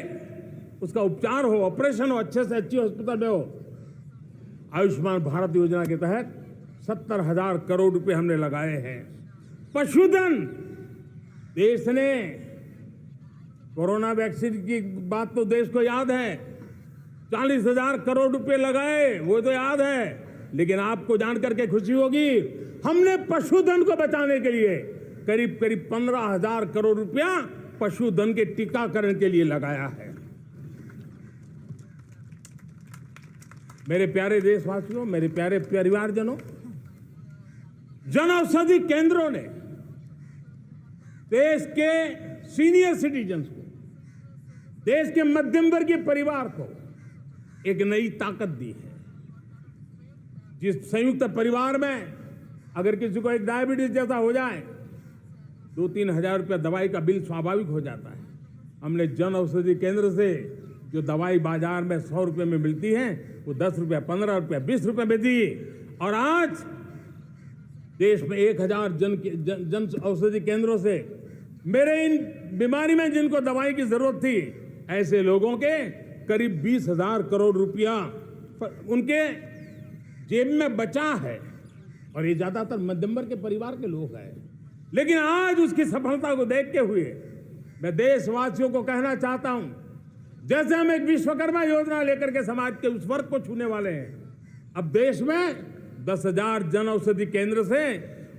उसका उपचार हो, ऑपरेशन हो, अच्छे से अच्छी हॉस्पिटल में हो। आयुष्मान भारत योजना के तहत 70,000 करोड़ रुपए हमने लगाए हैं। पशुधन, देश ने कोरोना वैक्सीन की बात तो देश को याद है, 40,000 करोड़ रुपए लगाए, वो तो याद है। लेकिन आपको जानकर के खुशी होगी, हमने पशुधन को बचाने के लिए करीब करीब 15,000 करोड़ रुपया पशुधन के टीकाकरण के लिए लगाया है। मेरे प्यारे देशवासियों, मेरे प्यारे परिवारजनों, जन औषधि केंद्रों ने देश के सीनियर सिटीजन्स को, देश के मध्यम वर्गीय परिवार को एक नई ताकत दी है। जिस संयुक्त परिवार में अगर किसी को एक डायबिटीज जैसा हो जाए, 2-3 हजार रुपया दवाई का बिल स्वाभाविक हो जाता है। हमने जन औषधि केंद्र से जो दवाई बाजार में 100 रुपए में मिलती है, वो 10 रुपया, 15 रुपया, 20 रुपए में दी। और आज देश में 1,000 जन औषधि केंद्रों से मेरे इन बीमारी में जिनको दवाई की जरूरत थी, ऐसे लोगों के करीब 20,000 करोड़ रुपया उनके जेब में बचा है। और ये ज्यादातर मध्यम वर्ग के परिवार के लोग हैं। लेकिन आज उसकी सफलता को देखते हुए मैं देशवासियों को कहना चाहता हूं, जैसे हम एक विश्वकर्मा योजना लेकर के समाज के उस वर्ग को छूने वाले हैं, अब देश में 10,000 जन औषधि केंद्र से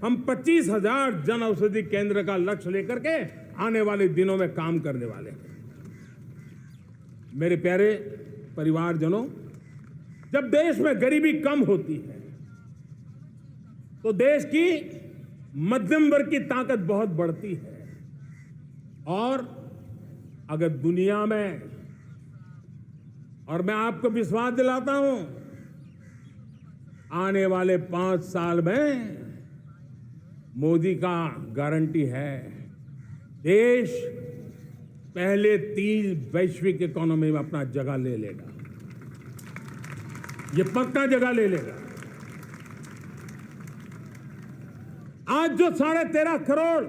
हम 25,000 जन औषधि केंद्र का लक्ष्य लेकर के आने वाले दिनों में काम करने वाले हैं। मेरे प्यारे परिवारजनों, जब देश में गरीबी कम होती है तो देश की मध्यम वर्ग की ताकत बहुत बढ़ती है। और अगर दुनिया में, और मैं आपको विश्वास दिलाता हूं, आने वाले 5 साल में मोदी का गारंटी है, देश पहले 3 वैश्विक इकोनॉमी में अपना जगह ले लेगा। ये पक्का जगह ले लेगा। आज जो 13.5 करोड़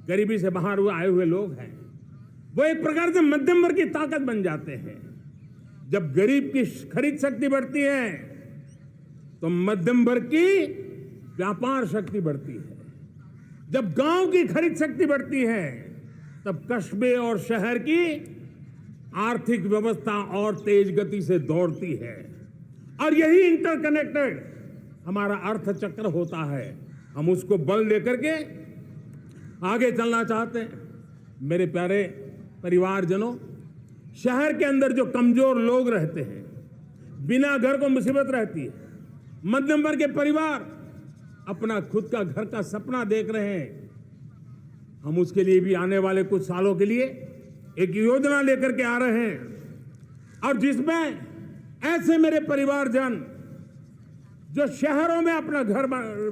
गरीबी से बाहर आए हुए लोग हैं, वो एक प्रकार से मध्यम वर्ग की ताकत बन जाते हैं। जब गरीब की खरीद शक्ति बढ़ती है तो मध्यम वर्ग की व्यापार शक्ति बढ़ती है। जब गांव की खरीद शक्ति बढ़ती है तब कस्बे और शहर की आर्थिक व्यवस्था और तेज गति से दौड़ती है। और यही इंटरकनेक्टेड हमारा अर्थचक्र होता है। हम उसको बल लेकर के आगे चलना चाहते हैं। मेरे प्यारे परिवारजनों, शहर के अंदर जो कमजोर लोग रहते हैं, बिना घर को मुसीबत रहती है, मध्यम वर्ग के परिवार अपना खुद का घर का सपना देख रहे हैं, हम उसके लिए भी आने वाले कुछ सालों के लिए एक योजना लेकर के आ रहे हैं। और जिसमें ऐसे मेरे परिवारजन जो शहरों में अपना घर,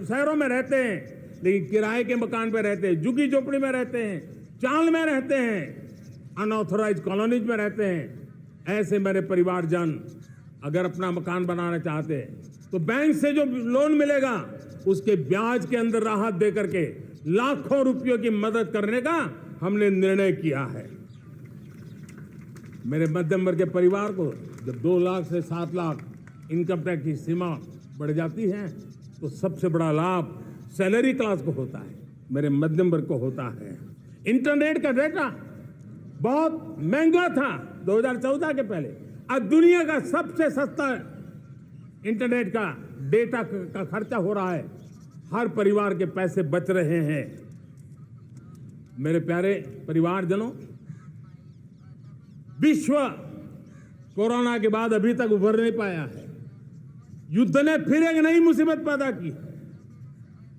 शहरों में रहते हैं लेकिन किराए के मकान पे रहते हैं, झुग्गी झोपड़ी में रहते हैं, चाल में रहते हैं, अनऑथराइज कॉलोनीज में रहते हैं, ऐसे मेरे परिवारजन अगर अपना मकान बनाना चाहते हैं तो बैंक से जो लोन मिलेगा उसके ब्याज के अंदर राहत दे करके लाखों रुपयों की मदद करने का हमने निर्णय किया है। मेरे मध्यम वर्ग के परिवार को जब 2 लाख से 7 लाख इनकम टैक्स की सीमा बढ़ जाती है तो सबसे बड़ा लाभ सैलरी क्लास को होता है, मेरे मध्यम वर्ग को होता है। इंटरनेट का डेटा बहुत महंगा था 2014 के पहले, आज दुनिया का सबसे सस्ता इंटरनेट का डेटा का खर्चा हो रहा है, हर परिवार के पैसे बच रहे हैं। मेरे प्यारे परिवारजनों, विश्व कोरोना के बाद अभी तक उभर नहीं पाया है। युद्ध ने फिर एक नई मुसीबत पैदा की।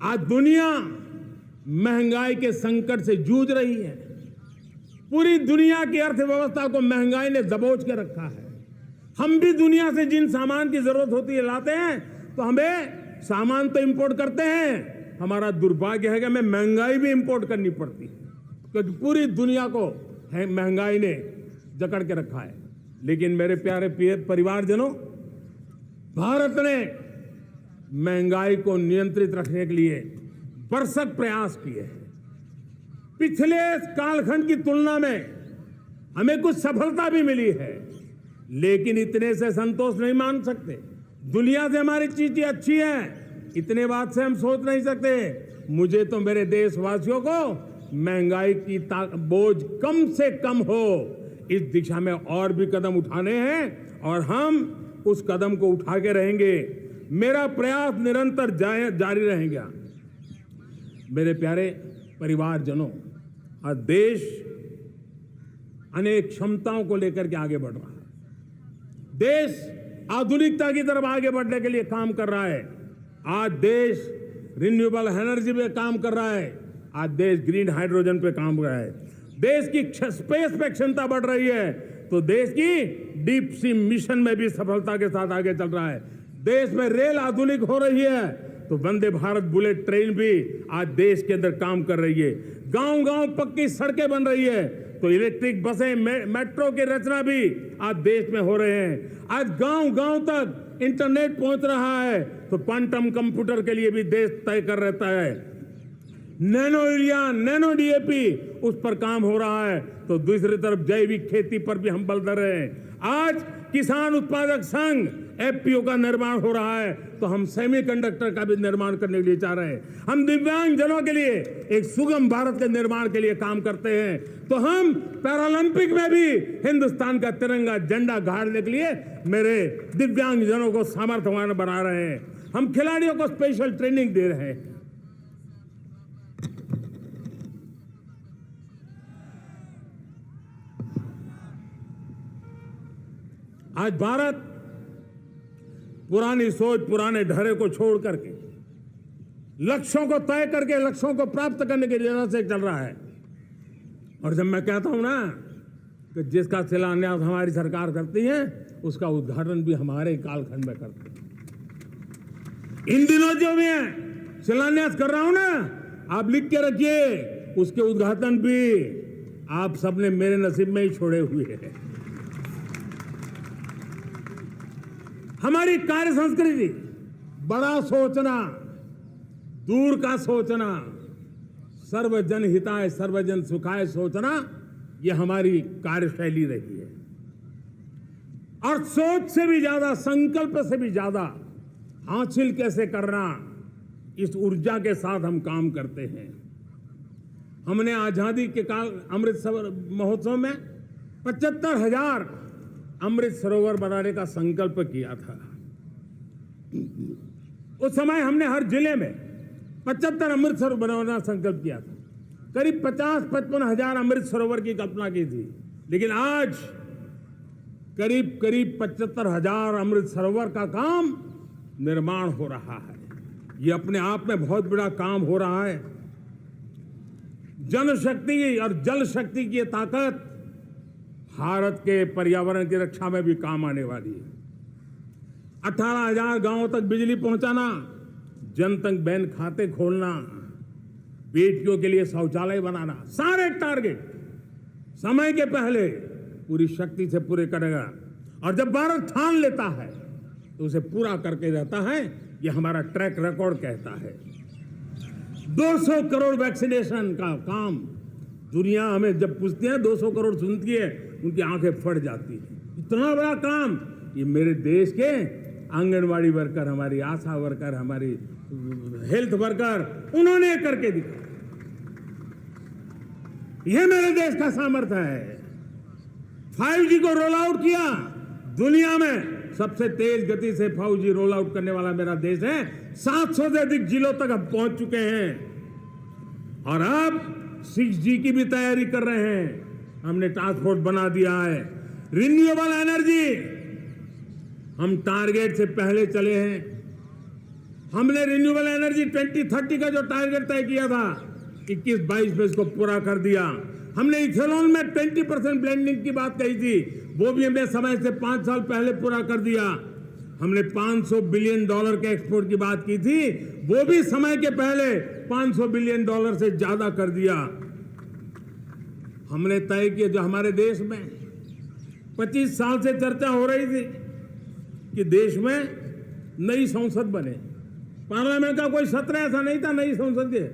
आज दुनिया महंगाई के संकट से जूझ रही है। पूरी दुनिया की अर्थव्यवस्था को महंगाई ने दबोच के रखा है। हम भी दुनिया से जिन सामान की जरूरत होती है लाते हैं, तो हमें सामान तो इंपोर्ट करते हैं, हमारा दुर्भाग्य है कि हमें महंगाई भी इंपोर्ट करनी पड़ती है, क्योंकि पूरी दुनिया को महंगाई ने जकड़ के रखा है। लेकिन मेरे प्यारे परिवारजनों, भारत ने महंगाई को नियंत्रित रखने के लिए भरसक प्रयास किए हैं। पिछले कालखंड की तुलना में हमें कुछ सफलता भी मिली है, लेकिन इतने से संतोष नहीं मान सकते। दुनिया से हमारी चीजें अच्छी हैं, इतने बात से हम सोच नहीं सकते। मुझे तो मेरे देशवासियों को महंगाई की बोझ कम से कम हो, इस दिशा में और भी कदम उठाने हैं और हम उस कदम को उठा के रहेंगे। मेरा प्रयास निरंतर जारी रहेगा। मेरे प्यारे परिवारजनों, आज देश अनेक क्षमताओं को लेकर के आगे बढ़ रहा है। देश आधुनिकता की तरफ आगे बढ़ने के लिए काम कर रहा है। आज देश रिन्यूएबल एनर्जी पे काम कर रहा है। आज देश ग्रीन हाइड्रोजन पे काम कर रहा है। देश की स्पेस पे क्षमता बढ़ रही है, तो देश की डीप सी मिशन में भी सफलता के साथ आगे चल रहा है। देश में रेल आधुनिक हो रही है, तो वंदे भारत बुलेट ट्रेन भी आज देश के अंदर काम कर रही है। गांव-गांव पक्की सड़कें बन रही है, तो इलेक्ट्रिक बसें, मेट्रो की रचना भी आज देश में हो रहे हैं। आज गांव-गांव तक इंटरनेट पहुंच रहा है, तो क्वांटम कंप्यूटर के लिए भी देश तय कर रहता है। नैनो यूरिया, नैनो डीएपी, उस पर काम हो रहा है, तो दूसरी तरफ जैविक खेती पर भी हम बल दे रहे हैं। आज किसान उत्पादक संघ एफपीओ का निर्माण हो रहा है, तो हम सेमीकंडक्टर का भी निर्माण करने के लिए चाह रहे हैं। हम दिव्यांग जनों के लिए एक सुगम भारत के निर्माण के लिए काम करते हैं, तो हम पैरालंपिक में भी हिंदुस्तान का तिरंगा झंडा गाड़ने के लिए मेरे दिव्यांग जनों को सामर्थ्यवान बना रहे हैं। हम खिलाड़ियों को स्पेशल ट्रेनिंग दे रहे हैं। आज भारत पुरानी सोच, पुराने ढर्रे को छोड़ करके लक्ष्यों को तय करके लक्ष्यों को प्राप्त करने की दिशा से चल रहा है। और जब मैं कहता हूं ना कि जिसका शिलान्यास हमारी सरकार करती है, उसका उद्घाटन भी हमारे कालखंड में करते हैं। इन दिनों जो मैं शिलान्यास कर रहा हूं ना, आप लिख के रखिए, उसके उद्घाटन भी आप सबने मेरे नसीब में ही छोड़े हुए हैं। हमारी कार्य संस्कृति, बड़ा सोचना, दूर का सोचना, सर्वजन हिताय सर्वजन सुखाय सोचना, यह हमारी कार्यशैली रही है। और सोच से भी ज्यादा, संकल्प से भी ज्यादा हासिल कैसे करना, इस ऊर्जा के साथ हम काम करते हैं। हमने आजादी के काल अमृत महोत्सव में 75,000 अमृत सरोवर बनाने का संकल्प किया था। उस समय हमने हर जिले में 75 अमृत सरोवर बनाना संकल्प किया था। करीब 50-55 हजार अमृत सरोवर की कल्पना की थी, लेकिन आज करीब 75,000 अमृत सरोवर का काम निर्माण हो रहा है। ये अपने आप में बहुत बड़ा काम हो रहा है। जनशक्ति और जल शक्ति की ताकत भारत के पर्यावरण की रक्षा में भी काम आने वाली है। 18,000 गांवों तक बिजली पहुंचाना, जनधन बैंक खाते खोलना, बेटियों के लिए शौचालय बनाना, सारे टारगेट समय के पहले पूरी शक्ति से पूरे करेगा। और जब भारत ठान लेता है तो उसे पूरा करके रहता है। ये हमारा ट्रैक रिकॉर्ड कहता है। 200 करोड़ वैक्सीनेशन का काम, दुनिया हमें जब पूछती है 200 करोड़ सुनती है, उनकी आंखें फट जाती है। इतना बड़ा काम ये मेरे देश के आंगनवाड़ी वर्कर, हमारी आशा वर्कर, हमारी हेल्थ वर्कर, उन्होंने करके दिखा। ये मेरे देश का सामर्थ्य है। 5G को रोल आउट किया, दुनिया में सबसे तेज गति से 5G रोल आउट करने वाला मेरा देश है। 700 से अधिक जिलों तक हम पहुंच चुके हैं और अब 6G की भी तैयारी कर रहे हैं। हमने टास्क फोर्स बना दिया है। रिन्यूएबल एनर्जी, हम टारगेट से पहले चले हैं। हमने रिन्यूएबल एनर्जी 2030 का जो टारगेट तय किया था, 21-22 में इसको पूरा कर दिया। हमने इथेनॉल में 20% ब्लेंडिंग की बात कही थी, वो भी हमने समय से 5 साल पहले पूरा कर दिया। हमने $500 बिलियन के एक्सपोर्ट की बात की थी, वो भी समय के पहले $500 बिलियन से ज्यादा कर दिया। हमने तय किया, जो हमारे देश में 25 साल से चर्चा हो रही थी कि देश में नई संसद बने, पार्लियामेंट का कोई सत्र ऐसा नहीं था नई संसद के।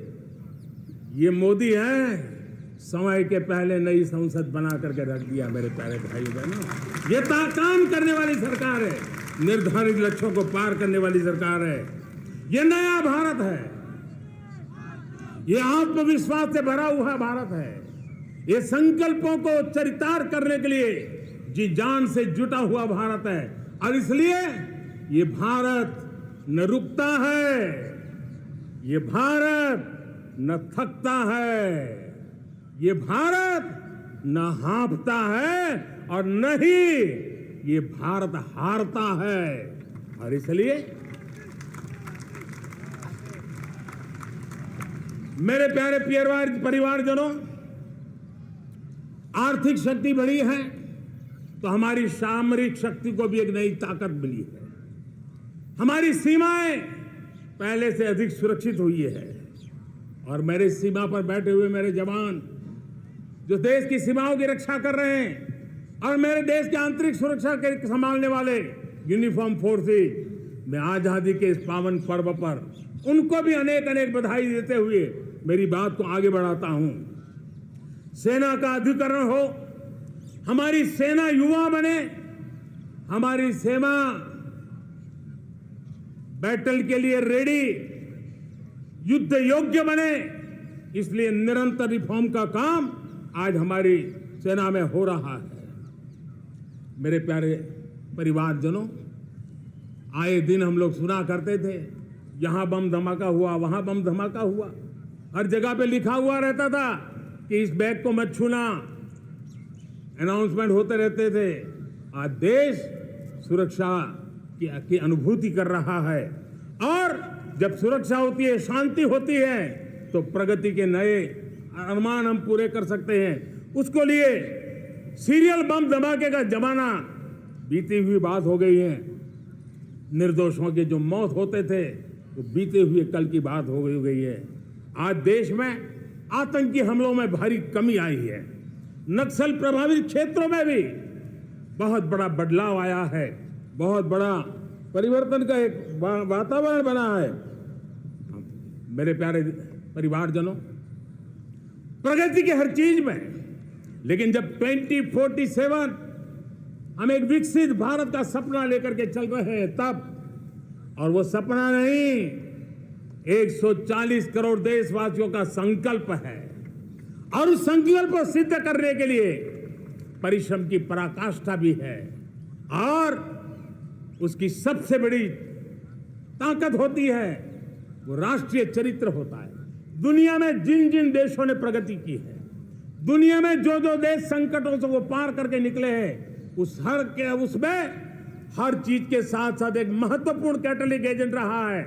ये मोदी है, समय के पहले नई संसद बना करके रख दिया। मेरे प्यारे भाई बहनों, ये काम करने वाली सरकार है, निर्धारित लक्ष्यों को पार करने वाली सरकार है। ये नया भारत है, ये आत्मविश्वास से भरा हुआ भारत है। ये संकल्पों को चरितार्थ करने के लिए जी जान से जुटा हुआ भारत है। और इसलिए ये भारत न रुकता है, ये भारत न थकता है, ये भारत न हाँफता है और न ही ये भारत हारता है। और इसलिए मेरे प्यारे परिवारजनों, आर्थिक शक्ति बढ़ी है तो हमारी सामरिक शक्ति को भी एक नई ताकत मिली है। हमारी सीमाएं पहले से अधिक सुरक्षित हुई है और मेरे सीमा पर बैठे हुए मेरे जवान जो देश की सीमाओं की रक्षा कर रहे हैं और मेरे देश की आंतरिक सुरक्षा के संभालने वाले यूनिफॉर्म फोर्सेस, मैं आजादी के इस पावन पर्व पर उनको भी अनेक अनेक बधाई देते हुए मेरी बात को आगे बढ़ाता हूं। सेना का अधिकरण हो, हमारी सेना युवा बने, हमारी सेना बैटल के लिए रेडी, युद्ध योग्य बने, इसलिए निरंतर रिफॉर्म का काम आज हमारी सेना में हो रहा है। मेरे प्यारे परिवारजनों, आए दिन हम लोग सुना करते थे, यहां बम धमाका हुआ, वहां बम धमाका हुआ, हर जगह पे लिखा हुआ रहता था कि इस बैग को मत छूना, अनाउंसमेंट होते रहते थे। आज देश सुरक्षा की अनुभूति कर रहा है और जब सुरक्षा होती है, शांति होती है, तो प्रगति के नए अरमान हम पूरे कर सकते हैं। उसको लिए सीरियल बम धमाके का जमाना बीती हुई बात हो गई है। निर्दोषों के जो मौत होते थे वो बीते हुए कल की बात हो गई है। आज देश में आतंकी हमलों में भारी कमी आई है। नक्सल प्रभावित क्षेत्रों में भी बहुत बड़ा बदलाव आया है, बहुत बड़ा परिवर्तन का एक वातावरण बना है। मेरे प्यारे परिवारजनों, प्रगति की हर चीज में, लेकिन जब 2047 हम एक विकसित भारत का सपना लेकर के चल रहे हैं तब, और वो सपना नहीं 140 करोड़ देशवासियों का संकल्प है और उस संकल्प को सिद्ध करने के लिए परिश्रम की पराकाष्ठा भी है। और उसकी सबसे बड़ी ताकत होती है वो राष्ट्रीय चरित्र होता है। दुनिया में जिन जिन देशों ने प्रगति की है, दुनिया में जो जो देश संकटों से वो पार करके निकले हैं, उसमें हर चीज के साथ साथ एक महत्वपूर्ण कैटलिक एजेंट रहा है,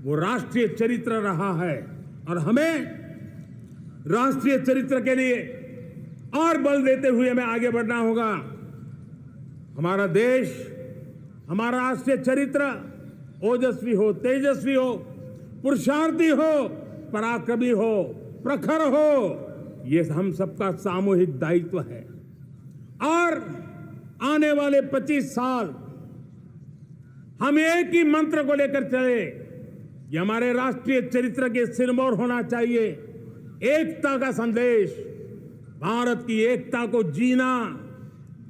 वो राष्ट्रीय चरित्र रहा है। और हमें राष्ट्रीय चरित्र के लिए और बल देते हुए हमें आगे बढ़ना होगा। हमारा देश, हमारा राष्ट्रीय चरित्र ओजस्वी हो, तेजस्वी हो, पुरुषार्थी हो, पराक्रमी हो, प्रखर हो, ये हम सबका सामूहिक दायित्व है। और आने वाले 25 साल हम एक ही मंत्र को लेकर चले, ये हमारे राष्ट्रीय चरित्र के सिरमौर होना चाहिए। एकता का संदेश, भारत की एकता को जीना,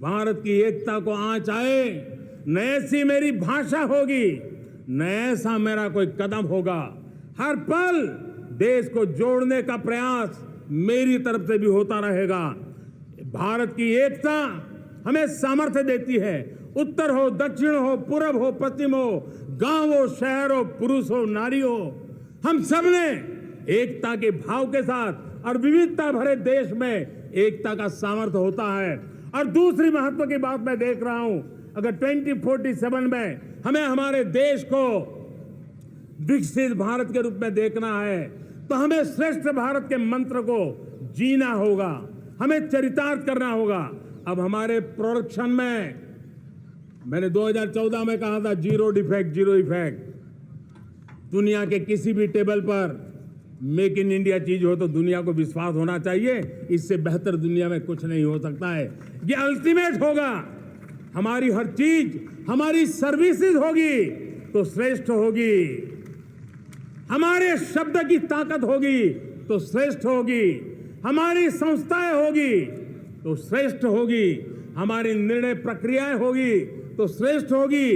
भारत की एकता को आंच आए, न ऐसी मेरी भाषा होगी, न ऐसा मेरा कोई कदम होगा। हर पल देश को जोड़ने का प्रयास मेरी तरफ से भी होता रहेगा। भारत की एकता हमें सामर्थ्य देती है। उत्तर हो, दक्षिण हो, पूरब हो, पश्चिम हो, गांव हो, शहर हो, पुरुष हो, नारी हो, हम सब ने एकता के भाव के साथ और विविधता भरे देश में एकता का सामर्थ्य होता है। और दूसरी महत्व की बात मैं देख रहा हूं, अगर 2047 में हमें हमारे देश को विकसित भारत के रूप में देखना है तो हमें श्रेष्ठ भारत के मंत्र को जीना होगा, हमें चरितार्थ करना होगा। अब हमारे प्रोडक्शन में, मैंने 2014 में कहा था जीरो डिफेक्ट जीरो इफेक्ट। दुनिया के किसी भी टेबल पर मेक इन इंडिया चीज हो तो दुनिया को विश्वास होना चाहिए, इससे बेहतर दुनिया में कुछ नहीं हो सकता है। ये अल्टीमेट होगा। हमारी हर चीज, हमारी सर्विसेज होगी तो श्रेष्ठ होगी, हमारे शब्द की ताकत होगी तो श्रेष्ठ होगी, हमारी संस्थाएं होगी तो श्रेष्ठ होगी, हमारी निर्णय प्रक्रियाएं होगी तो श्रेष्ठ होगी।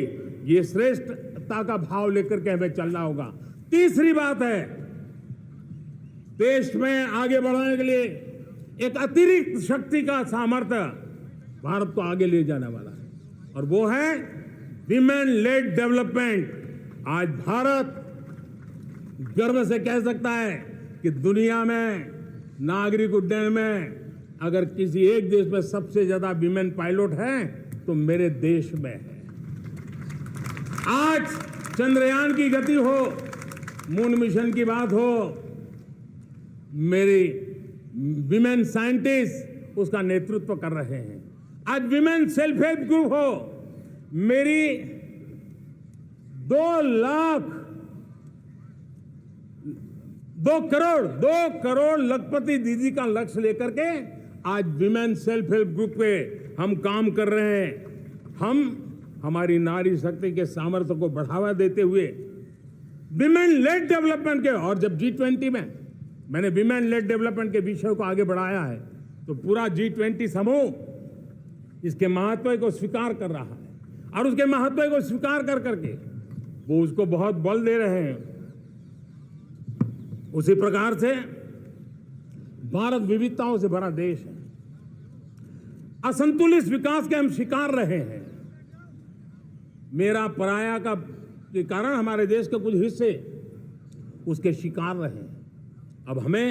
ये श्रेष्ठता का भाव लेकर के हमें चलना होगा। तीसरी बात है, देश में आगे बढ़ाने के लिए एक अतिरिक्त शक्ति का सामर्थ्य भारत को आगे ले जाने वाला है, और वो है विमेन लेड डेवलपमेंट। आज भारत गर्व से कह सकता है कि दुनिया में नागरिक उड्डयन में अगर किसी एक देश में सबसे ज्यादा विमेन पायलट है तो मेरे देश में है। आज चंद्रयान की गति हो, मून मिशन की बात हो, मेरी विमेन साइंटिस्ट उसका नेतृत्व कर रहे हैं। आज विमेन सेल्फ हेल्प ग्रुप हो, मेरी 2 करोड़ लखपति दीदी का लक्ष्य लेकर के आज विमेन सेल्फ हेल्प ग्रुप पे हम काम कर रहे हैं। हम हमारी नारी शक्ति के सामर्थ्य को बढ़ावा देते हुए विमेन लेड डेवलपमेंट के, और जब G20 में मैंने विमेन लेड डेवलपमेंट के विषय को आगे बढ़ाया है तो पूरा G20 समूह इसके महत्व को स्वीकार कर रहा है, और उसके महत्व को स्वीकार कर करके वो उसको बहुत बल दे रहे हैं। उसी प्रकार से भारत विविधताओं से भरा देश है। असंतुलित विकास के हम शिकार रहे हैं। मेरा पराया का के कारण हमारे देश के कुछ हिस्से उसके शिकार रहे हैं। अब हमें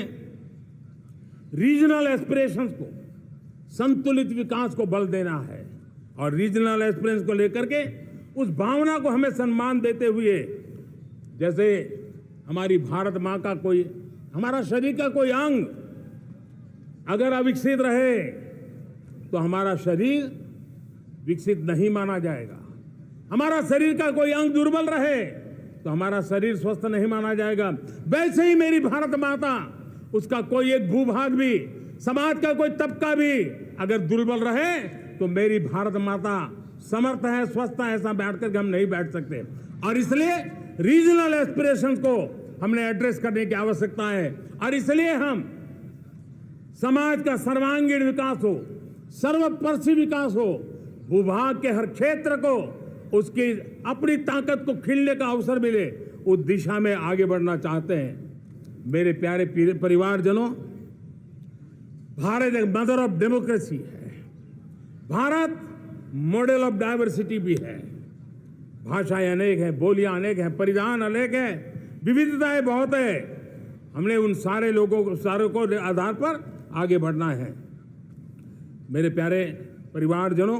रीजनल एस्पिरेशंस को, संतुलित विकास को बल देना है, और रीजनल एस्पिरेशंस को लेकर के उस भावना को हमें सम्मान देते हुए, जैसे हमारी भारत माँ का कोई, हमारा शरीर का कोई अंग अगर अविकसित रहे तो हमारा शरीर विकसित नहीं माना जाएगा। हमारा शरीर का कोई अंग दुर्बल रहे तो हमारा शरीर स्वस्थ नहीं माना जाएगा। वैसे ही मेरी भारत माता, उसका कोई एक भूभाग भी, समाज का कोई तबका भी अगर दुर्बल रहे तो मेरी भारत माता समर्थ है, स्वस्थ है, ऐसा बैठ करके हम नहीं बैठ सकते। और इसलिए रीजनल एस्पिरेशंस को हमने एड्रेस करने की आवश्यकता है, और इसलिए हम समाज का सर्वांगीण विकास हो, सर्वस्पर्शी विकास हो, भूभाग के हर क्षेत्र को उसकी अपनी ताकत को खिलने का अवसर मिले, उस दिशा में आगे बढ़ना चाहते हैं। मेरे प्यारे परिवारजनों, भारत एक मदर ऑफ डेमोक्रेसी है। भारत मॉडल ऑफ डाइवर्सिटी भी है। भाषाएं अनेक हैं, बोलियां अनेक हैं, परिधान अनेक हैं, विविधताएं बहुत है। हमने उन सारे लोगों को, सारों को आधार पर आगे बढ़ना है। मेरे प्यारे परिवारजनों,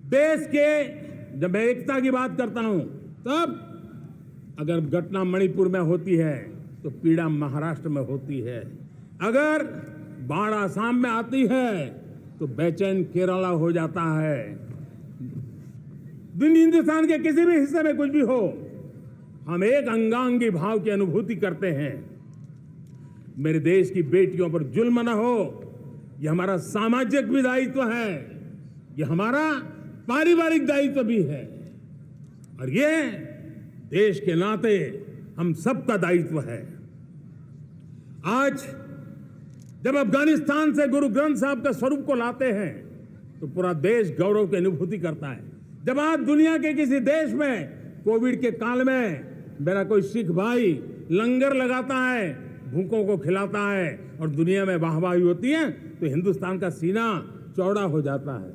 देश के जब मैं एकता की बात करता हूं, तब अगर घटना मणिपुर में होती है तो पीड़ा महाराष्ट्र में होती है। अगर बाढ़ आसाम में आती है तो बेचैन केरला हो जाता है। हिंदुस्तान के किसी भी हिस्से में कुछ भी हो, हम एक अंगांगी भाव की अनुभूति करते हैं। मेरे देश की बेटियों पर जुल्म न हो, यह हमारा सामाजिक भी दायित्व है, यह हमारा पारिवारिक दायित्व भी है, और ये देश के नाते हम सबका दायित्व है। आज जब अफगानिस्तान से गुरु ग्रंथ साहब के स्वरूप को लाते हैं तो पूरा देश गौरव की अनुभूति करता है। जब आज दुनिया के किसी देश में कोविड के काल में मेरा कोई सिख भाई लंगर लगाता है, भूखों को खिलाता है, और दुनिया में वाहवाही होती है, तो हिंदुस्तान का सीना चौड़ा हो जाता है।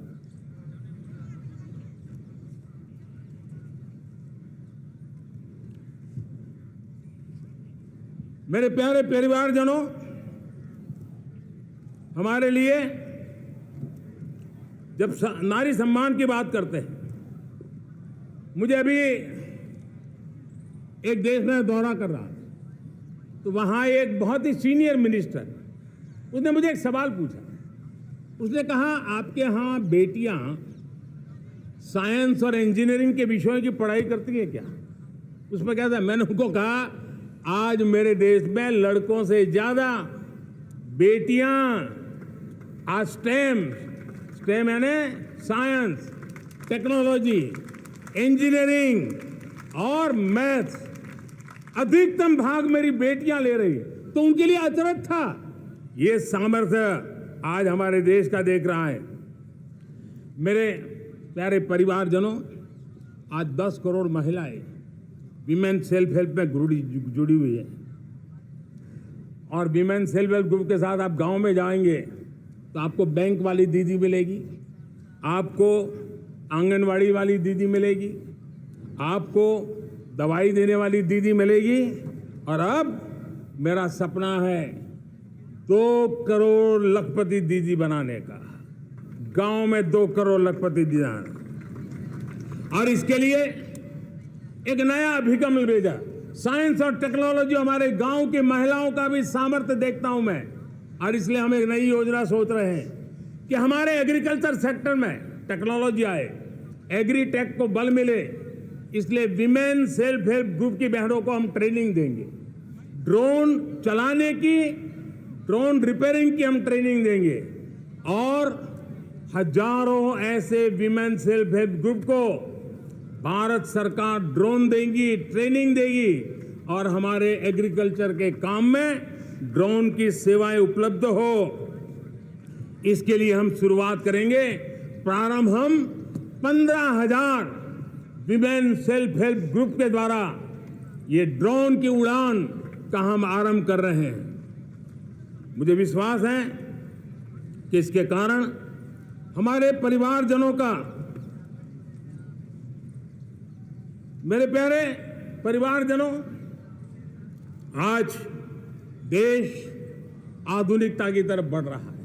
मेरे प्यारे परिवारजनों, हमारे लिए जब नारी सम्मान की बात करते हैं, मुझे अभी एक देश में दौरा कर रहा था, तो वहां एक बहुत ही सीनियर मिनिस्टर, उसने मुझे एक सवाल पूछा। उसने कहा, आपके यहाँ बेटियां साइंस और इंजीनियरिंग के विषयों की पढ़ाई करती हैं क्या? उस पर क्या था? मैंने उनको कहा, आज मेरे देश में लड़कों से ज्यादा बेटियां आज स्टेम यानी साइंस, टेक्नोलॉजी, इंजीनियरिंग और मैथ्स, अधिकतम भाग मेरी बेटियां ले रही है। तो उनके लिए अचरज था। ये सामर्थ्य आज हमारे देश का देख रहा है। मेरे प्यारे परिवारजनों, आज 10 करोड़ महिलाएं विमेन सेल्फ हेल्प में जुड़ी हुई है, और विमेन सेल्फ हेल्प ग्रुप के साथ आप गांव में जाएंगे तो आपको बैंक वाली दीदी मिलेगी, आपको आंगनवाड़ी वाली दीदी मिलेगी, आपको दवाई देने वाली दीदी मिलेगी। और अब मेरा सपना है 2 करोड़ लखपति दीदी बनाने का, गांव में 2 करोड़ लखपति दीदी। और इसके लिए एक नया अभिगम भेजा, साइंस और टेक्नोलॉजी। हमारे गांव की महिलाओं का भी सामर्थ्य देखता हूं मैं, और इसलिए हम एक नई योजना सोच रहे हैं कि हमारे एग्रीकल्चर सेक्टर में टेक्नोलॉजी आए, एग्री टेक को बल मिले। इसलिए विमेन सेल्फ हेल्प ग्रुप की बहनों को हम ट्रेनिंग देंगे, ड्रोन चलाने की, ड्रोन रिपेयरिंग की हम ट्रेनिंग देंगे, और हजारों ऐसे विमेन सेल्फ हेल्प ग्रुप को भारत सरकार ड्रोन देगी, ट्रेनिंग देगी, और हमारे एग्रीकल्चर के काम में ड्रोन की सेवाएं उपलब्ध हो। इसके लिए हम शुरुआत करेंगे। प्रारंभ हम 15,000 विमेन सेल्फ हेल्प ग्रुप के द्वारा ये ड्रोन की उड़ान का हम आरंभ कर रहे हैं। मुझे विश्वास है कि इसके कारण हमारे परिवारजनों का, मेरे प्यारे परिवारजनों, आज देश आधुनिकता की तरफ बढ़ रहा है।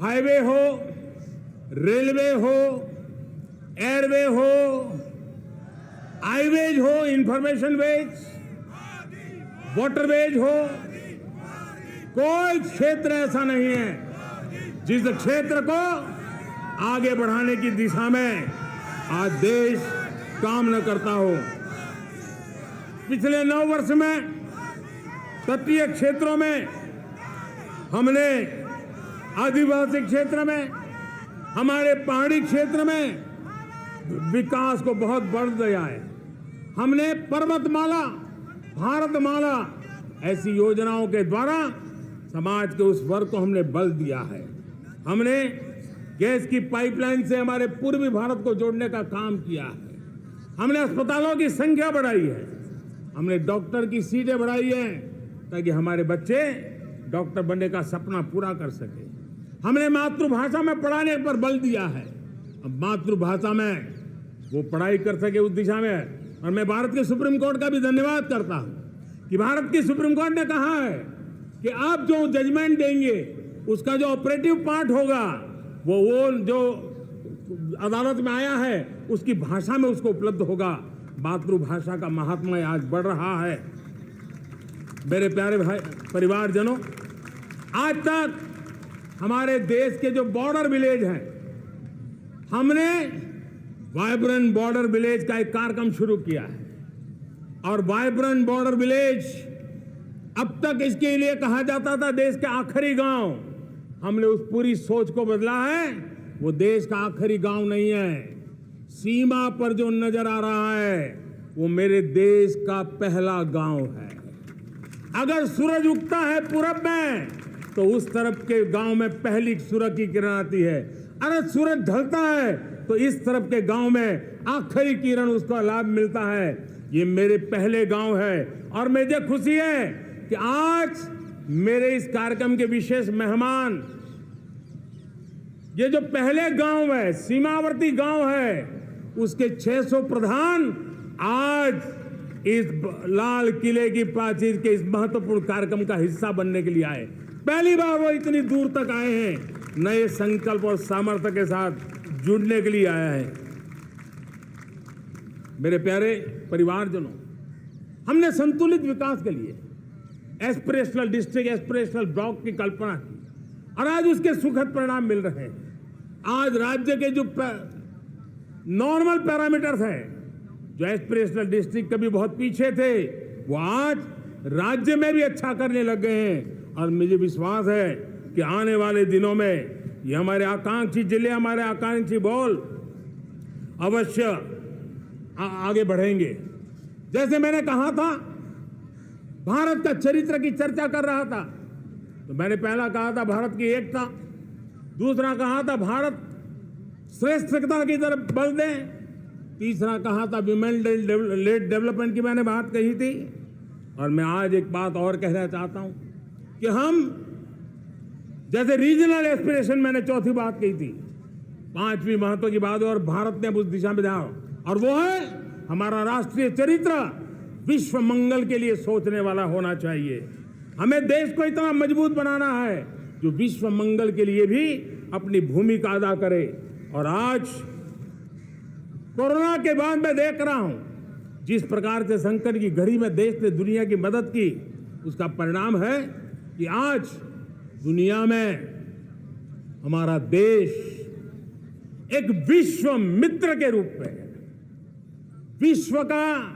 हाईवे हो, रेलवे हो, एयरवे हो, हाईवेज हो, इंफॉर्मेशन वेज, वाटरवेज हो, कोई क्षेत्र ऐसा नहीं है जिस क्षेत्र को आगे बढ़ाने की दिशा में आज देश काम न करता हो। पिछले 9 वर्ष में तटीय क्षेत्रों में हमने, आदिवासी क्षेत्र में, हमारे पहाड़ी क्षेत्र में विकास को बहुत बढ़ दिया है। हमने पर्वतमाला, भारतमाला ऐसी योजनाओं के द्वारा समाज के उस वर्ग को हमने बल दिया है। हमने गैस की पाइपलाइन से हमारे पूर्वी भारत को जोड़ने का काम किया है। हमने अस्पतालों की संख्या बढ़ाई है, हमने डॉक्टर की सीटें बढ़ाई है ताकि हमारे बच्चे डॉक्टर बनने का सपना पूरा कर सके। हमने मातृभाषा में पढ़ाने पर बल दिया है, अब मातृभाषा में वो पढ़ाई कर सके उस दिशा में। और मैं भारत के सुप्रीम कोर्ट का भी धन्यवाद करता हूं कि भारत की सुप्रीम कोर्ट ने कहा है कि आप जो जजमेंट देंगे उसका जो ऑपरेटिव पार्ट होगा वो जो अदालत में आया है उसकी भाषा में उसको उपलब्ध होगा। मातृभाषा का महात्म्य आज बढ़ रहा है। मेरे प्यारे भाई परिवारजनों, आज तक हमारे देश के जो बॉर्डर विलेज हैं, हमने वाइब्रेंट बॉर्डर विलेज का एक कार्यक्रम शुरू किया है। और वाइब्रेंट बॉर्डर विलेज, अब तक इसके लिए कहा जाता था देश के आखिरी गांव। हमने उस पूरी सोच को बदला है, वो देश का आखिरी गांव नहीं है। सीमा पर जो नजर आ रहा है वो मेरे देश का पहला गांव है। अगर सूरज उगता है पूरब में तो उस तरफ के गांव में पहली सूरज की किरण आती है। अगर सूरज ढलता है तो इस तरफ के गांव में आखिरी किरण उसका लाभ मिलता है। ये मेरे पहले गांव है और मुझे खुशी है कि आज मेरे इस कार्यक्रम के विशेष मेहमान, ये जो पहले गांव है, सीमावर्ती गांव है, उसके 600 प्रधान आज इस लाल किले की प्राचीर के इस महत्वपूर्ण कार्यक्रम का हिस्सा बनने के लिए आए। पहली बार वो इतनी दूर तक आए हैं, नए संकल्प और सामर्थ्य के साथ जुड़ने के लिए आया है। मेरे प्यारे परिवारजनों, हमने संतुलित विकास के लिए एस्पिरेशनल डिस्ट्रिक्ट, एस्पिरेशनल ब्लॉक की कल्पना की और आज उसके सुखद परिणाम मिल रहे हैं। आज राज्य के जो नॉर्मल पैरामीटर्स हैं, जो एस्पिरेशनल डिस्ट्रिक्ट कभी बहुत पीछे थे, वो आज राज्य में भी अच्छा करने लग गए हैं। और मुझे विश्वास है कि आने वाले दिनों में ये हमारे आकांक्षी जिले, हमारे आकांक्षी बॉल अवश्य आगे बढ़ेंगे। जैसे मैंने कहा था, भारत का चरित्र की चर्चा कर रहा था, तो मैंने पहला कहा था भारत की एकता, दूसरा कहा था भारत श्रेष्ठता की तरफ बल दें, तीसरा कहा था विमेन लेड डेवलपमेंट की मैंने बात कही थी, और मैं आज एक बात और कहना चाहता हूं कि हम जैसे रीजनल एस्पिरेशन, मैंने चौथी बात कही थी, पांचवी महत्व की बात, और भारत ने उस दिशा में जाओ, और वो है हमारा राष्ट्रीय चरित्र विश्व मंगल के लिए सोचने वाला होना चाहिए। हमें देश को इतना मजबूत बनाना है जो विश्व मंगल के लिए भी अपनी भूमिका अदा करे। और आज कोरोना के बाद मैं देख रहा हूं जिस प्रकार से संकट की घड़ी में देश ने दुनिया की मदद की, उसका परिणाम है कि आज दुनिया में हमारा देश एक विश्व मित्र के रूप में, विश्व का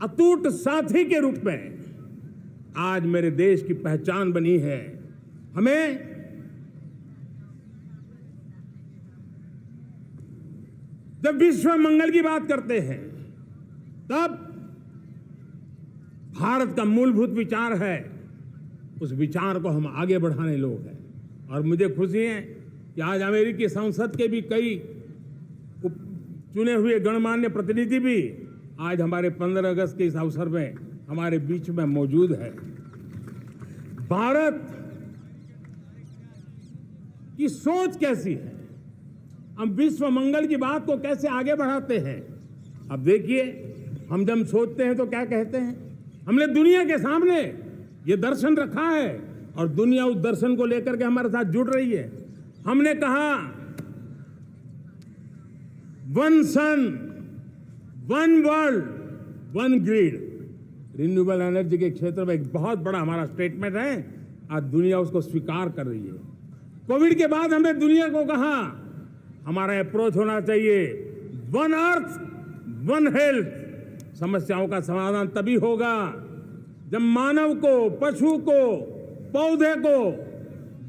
अटूट साथी के रूप में आज मेरे देश की पहचान बनी है। हमें जब विश्व मंगल की बात करते हैं तब भारत का मूलभूत विचार है, उस विचार को हम आगे बढ़ाने लोग हैं। और मुझे खुशी है कि आज अमेरिकी संसद के भी कई चुने हुए गणमान्य प्रतिनिधि भी आज हमारे 15 अगस्त के इस अवसर में हमारे बीच में मौजूद है। भारत की सोच कैसी है, हम विश्व मंगल की बात को कैसे आगे बढ़ाते हैं। अब देखिए, हम जब सोचते हैं तो क्या कहते हैं, हमने दुनिया के सामने ये दर्शन रखा है और दुनिया उस दर्शन को लेकर के हमारे साथ जुड़ रही है। हमने कहा one sun, one world, one grid. Renewable energy के क्षेत्र में एक बहुत बड़ा हमारा स्टेटमेंट है, आज दुनिया उसको स्वीकार कर रही है। कोविड के बाद हमने दुनिया को कहा हमारा अप्रोच होना चाहिए वन अर्थ, वन हेल्थ। समस्याओं का समाधान तभी होगा जब मानव को, पशु को, पौधे को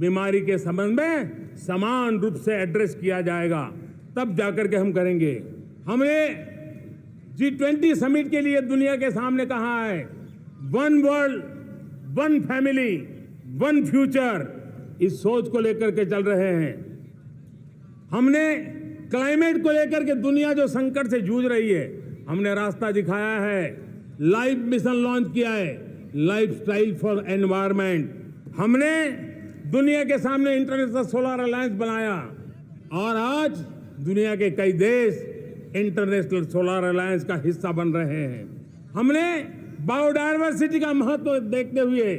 बीमारी के संबंध में समान रूप से एड्रेस किया जाएगा, तब जाकर के हम करेंगे। हमने G20 समिट के लिए दुनिया के सामने कहा है one world, one family, one future. इस सोच को लेकर के चल रहे हैं। हमने क्लाइमेट को लेकर के दुनिया जो संकट से जूझ रही है, हमने रास्ता दिखाया है, लाइफ मिशन लॉन्च किया है, लाइफस्टाइल फॉर एनवायरनमेंट। हमने दुनिया के सामने इंटरनेशनल सोलर अलायंस बनाया और आज दुनिया के कई देश इंटरनेशनल सोलर अलायंस का हिस्सा बन रहे हैं। हमने बायोडायवर्सिटी का महत्व देखते हुए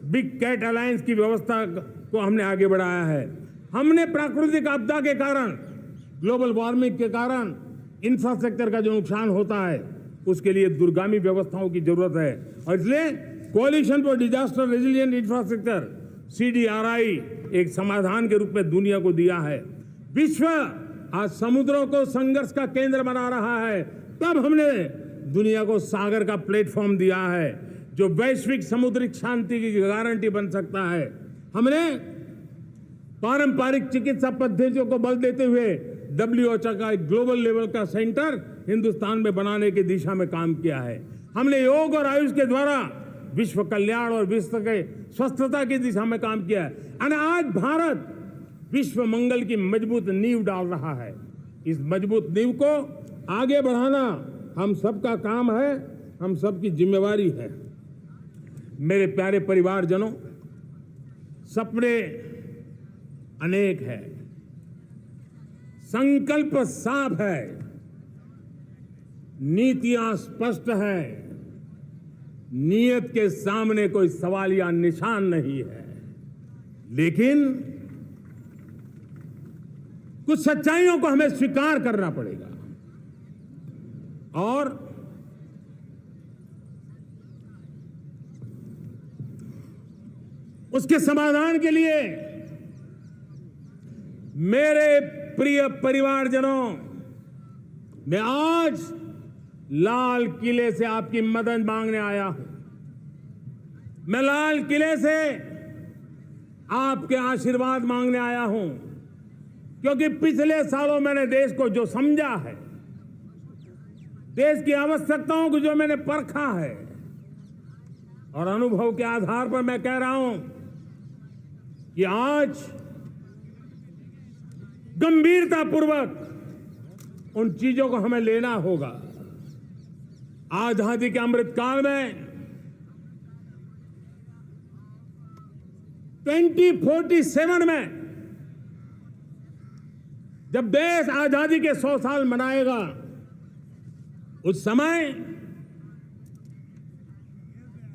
बिग कैट अलायंस की व्यवस्था को हमने आगे बढ़ाया है। हमने प्राकृतिक आपदा के कारण, ग्लोबल वार्मिंग के कारण इंफ्रास्ट्रक्चर का जो नुकसान होता है, उसके लिए दूरगामी व्यवस्थाओं की जरूरत है और इसलिए coalition for disaster resilient infrastructure CDRI एक समाधान के रूप में दुनिया को दिया है। विश्व आज समुद्रों को संघर्ष का केंद्र बना रहा है, तब हमने दुनिया को सागर का प्लेटफॉर्म दिया है जो वैश्विक समुद्री शांति की गारंटी बन सकता है। हमने पारंपरिक चिकित्सा पद्धतियों को बल देते हुए WHO का एक ग्लोबल लेवल का सेंटर हिंदुस्तान में बनाने की दिशा में काम किया है। हमने योग और आयुष के द्वारा विश्व कल्याण और विश्व के स्वस्थता की दिशा में काम किया है और आज भारत विश्व मंगल की मजबूत नींव डाल रहा है। इस मजबूत नींव को आगे बढ़ाना हम सबका काम है, हम सबकी जिम्मेवारी है। मेरे प्यारे परिवारजनों, सपने अनेक है, संकल्प साफ है, नीतियां स्पष्ट है, नियत के सामने कोई सवाल या निशान नहीं है, लेकिन कुछ सच्चाइयों को हमें स्वीकार करना पड़ेगा और उसके समाधान के लिए मेरे प्रिय परिवारजनों, मैं आज लाल किले से आपकी मदद मांगने आया हूं। मैं लाल किले से आपके आशीर्वाद मांगने आया हूं, क्योंकि पिछले सालों मैंने देश को जो समझा है, देश की आवश्यकताओं को जो मैंने परखा है और अनुभव के आधार पर मैं कह रहा हूं कि आज गंभीरतापूर्वक उन चीजों को हमें लेना होगा। आजादी के अमृत काल में 2047 में जब देश आजादी के 100 साल मनाएगा, उस समय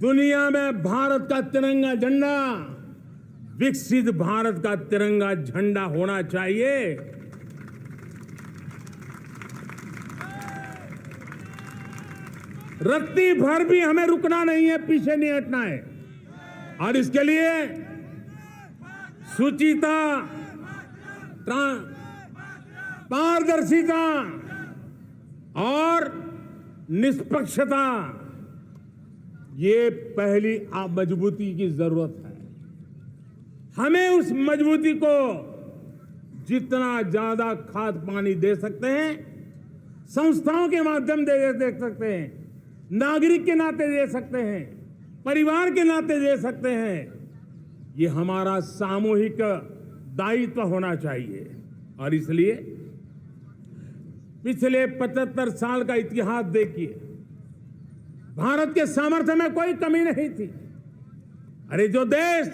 दुनिया में भारत का तिरंगा झंडा विकसित भारत का तिरंगा झंडा होना चाहिए। रत्ती भर भी हमें रुकना नहीं है, पीछे नहीं हटना है। और इसके लिए शुचिता, पारदर्शिता और निष्पक्षता, ये पहली मजबूती की जरूरत है। हमें उस मजबूती को जितना ज्यादा खाद पानी दे सकते हैं, संस्थाओं के माध्यम से दे सकते हैं, नागरिक के नाते दे सकते हैं, परिवार के नाते दे सकते हैं, ये हमारा सामूहिक दायित्व होना चाहिए। और इसलिए पिछले 75 साल का इतिहास देखिए, भारत के सामर्थ्य में कोई कमी नहीं थी। अरे जो देश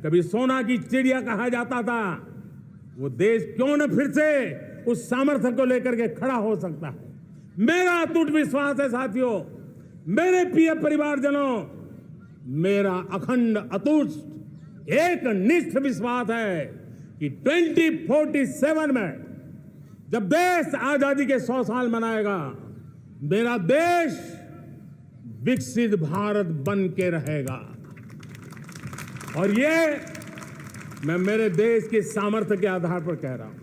कभी सोना की चिड़िया कहा जाता था, वो देश क्यों न फिर से उस सामर्थ्य को लेकर के खड़ा हो सकता है। मेरा अटूट विश्वास है साथियों, मेरे प्रिय परिवारजनों, मेरा अखंड अटूट एक निष्ठ विश्वास है कि 2047 में जब देश आजादी के 100 साल मनाएगा, मेरा देश विकसित भारत बन के रहेगा। और ये मैं मेरे देश के सामर्थ्य के आधार पर कह रहा हूं,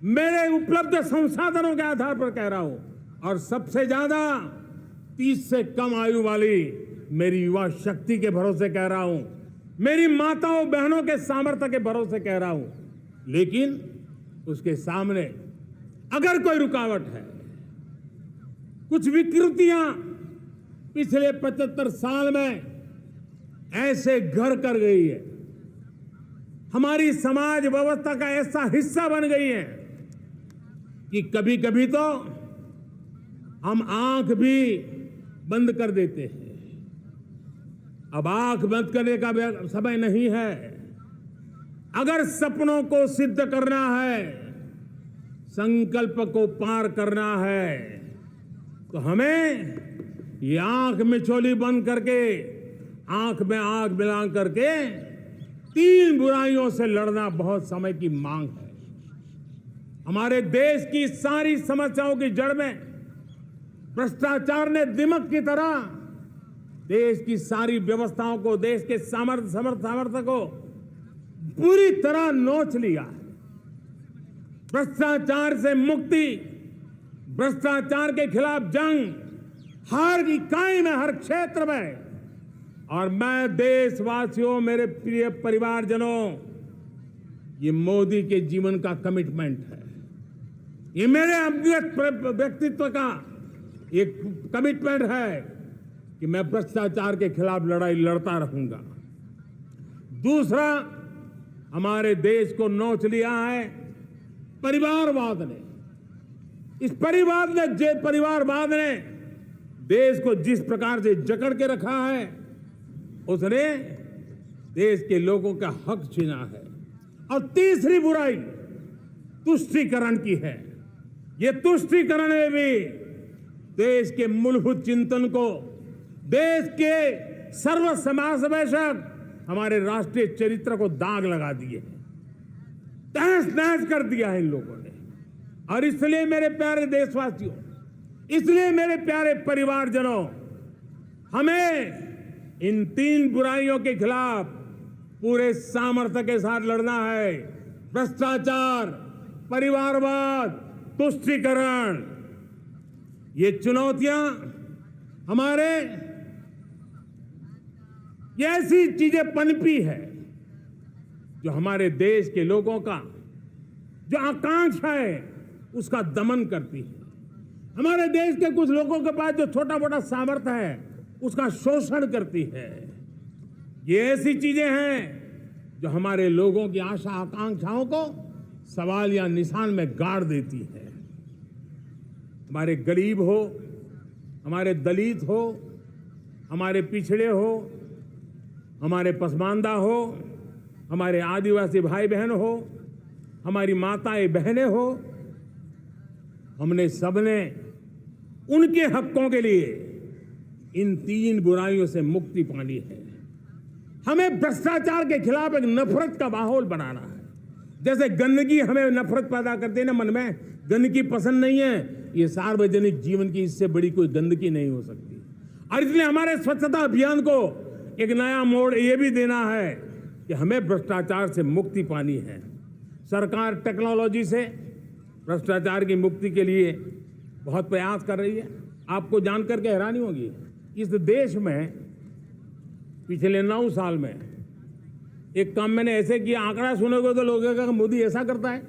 मेरे उपलब्ध संसाधनों के आधार पर कह रहा हूं, और सबसे ज्यादा 30 से कम आयु वाली मेरी युवा शक्ति के भरोसे कह रहा हूं, मेरी माताओं बहनों के सामर्थ्य के भरोसे कह रहा हूं। लेकिन उसके सामने अगर कोई रुकावट है, कुछ विकृतियां पिछले 75 साल में ऐसे घर कर गई है, हमारी समाज व्यवस्था का ऐसा हिस्सा बन गई है कि कभी कभी तो हम आंख भी बंद कर देते हैं। अब आंख बंद करने का समय नहीं है। अगर सपनों को सिद्ध करना है, संकल्प को पार करना है, तो हमें ये आंख मिचौली बंद करके, आंख में आंख मिला करके 3 बुराइयों से लड़ना बहुत समय की मांग है। हमारे देश की सारी समस्याओं की जड़ में भ्रष्टाचार ने दिमक की तरह देश की सारी व्यवस्थाओं को, देश के सामर्थ्य को पूरी तरह नोच लिया है। भ्रष्टाचार से मुक्ति, भ्रष्टाचार के खिलाफ जंग हर इकाई में, हर क्षेत्र में। और मैं देशवासियों, मेरे प्रिय परिवारजनों, ये मोदी के जीवन का कमिटमेंट है, ये मेरे व्यक्तित्व का एक कमिटमेंट है कि मैं भ्रष्टाचार के खिलाफ लड़ाई लड़ता रहूंगा। दूसरा, हमारे देश को नोच लिया है परिवारवाद ने। इस परिवारवाद ने देश को जिस प्रकार से जकड़ के रखा है, उसने देश के लोगों का हक छीना है। और तीसरी बुराई तुष्टीकरण की है। ये तुष्टीकरण में भी देश के मूलभूत चिंतन को, देश के सर्व समावेशक हमारे राष्ट्रीय चरित्र को दाग लगा दिए, तहस नहस कर दिया है इन लोगों ने। और इसलिए मेरे प्यारे देशवासियों, इसलिए मेरे प्यारे परिवारजनों, हमें इन 3 बुराइयों के खिलाफ पूरे सामर्थ्य के साथ लड़ना है। भ्रष्टाचार, परिवारवाद, तुष्टीकरण, ये चुनौतियां हमारे, ये ऐसी चीजें पनपी है जो हमारे देश के लोगों का जो आकांक्षा है उसका दमन करती है। हमारे देश के कुछ लोगों के पास जो छोटा मोटा सामर्थ्य है उसका शोषण करती है। ये ऐसी चीजें हैं जो हमारे लोगों की आशा आकांक्षाओं को सवाल या निशान में गाड़ देती है। हमारे गरीब हो, हमारे दलित हो, हमारे पिछड़े हो, हमारे पसमानदा हो, हमारे आदिवासी भाई बहन हो, हमारी माताएं बहनें हो, हमने सबने उनके हकों के लिए इन 3 बुराइयों से मुक्ति पानी है। हमें भ्रष्टाचार के खिलाफ एक नफरत का माहौल बनाना है। जैसे गंदगी हमें नफरत पैदा करती है ना मन में, गंदगी पसंद नहीं है, ये सार्वजनिक जीवन की इससे बड़ी कोई गंदगी नहीं हो सकती। और इसलिए हमारे स्वच्छता अभियान को एक नया मोड़ ये भी देना है कि हमें भ्रष्टाचार से मुक्ति पानी है। सरकार टेक्नोलॉजी से भ्रष्टाचार की मुक्ति के लिए बहुत प्रयास कर रही है। आपको जानकर के हैरानी होगी, इस देश में पिछले 9 साल में एक काम मैंने ऐसे किया, आंकड़ा सुनोगे तो लोग कहेंगे मोदी ऐसा करता है,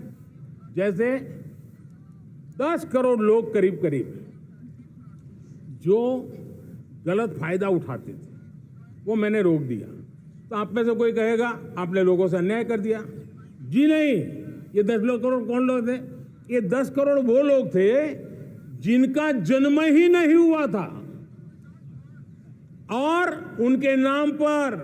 जैसे 10 करोड़ लोग करीब करीब जो गलत फायदा उठाते थे वो मैंने रोक दिया। तो आप में से कोई कहेगा आपने लोगों से अन्याय कर दिया। जी नहीं, ये 10 करोड़ कौन लोग थे? ये 10 करोड़ वो लोग थे जिनका जन्म ही नहीं हुआ था और उनके नाम पर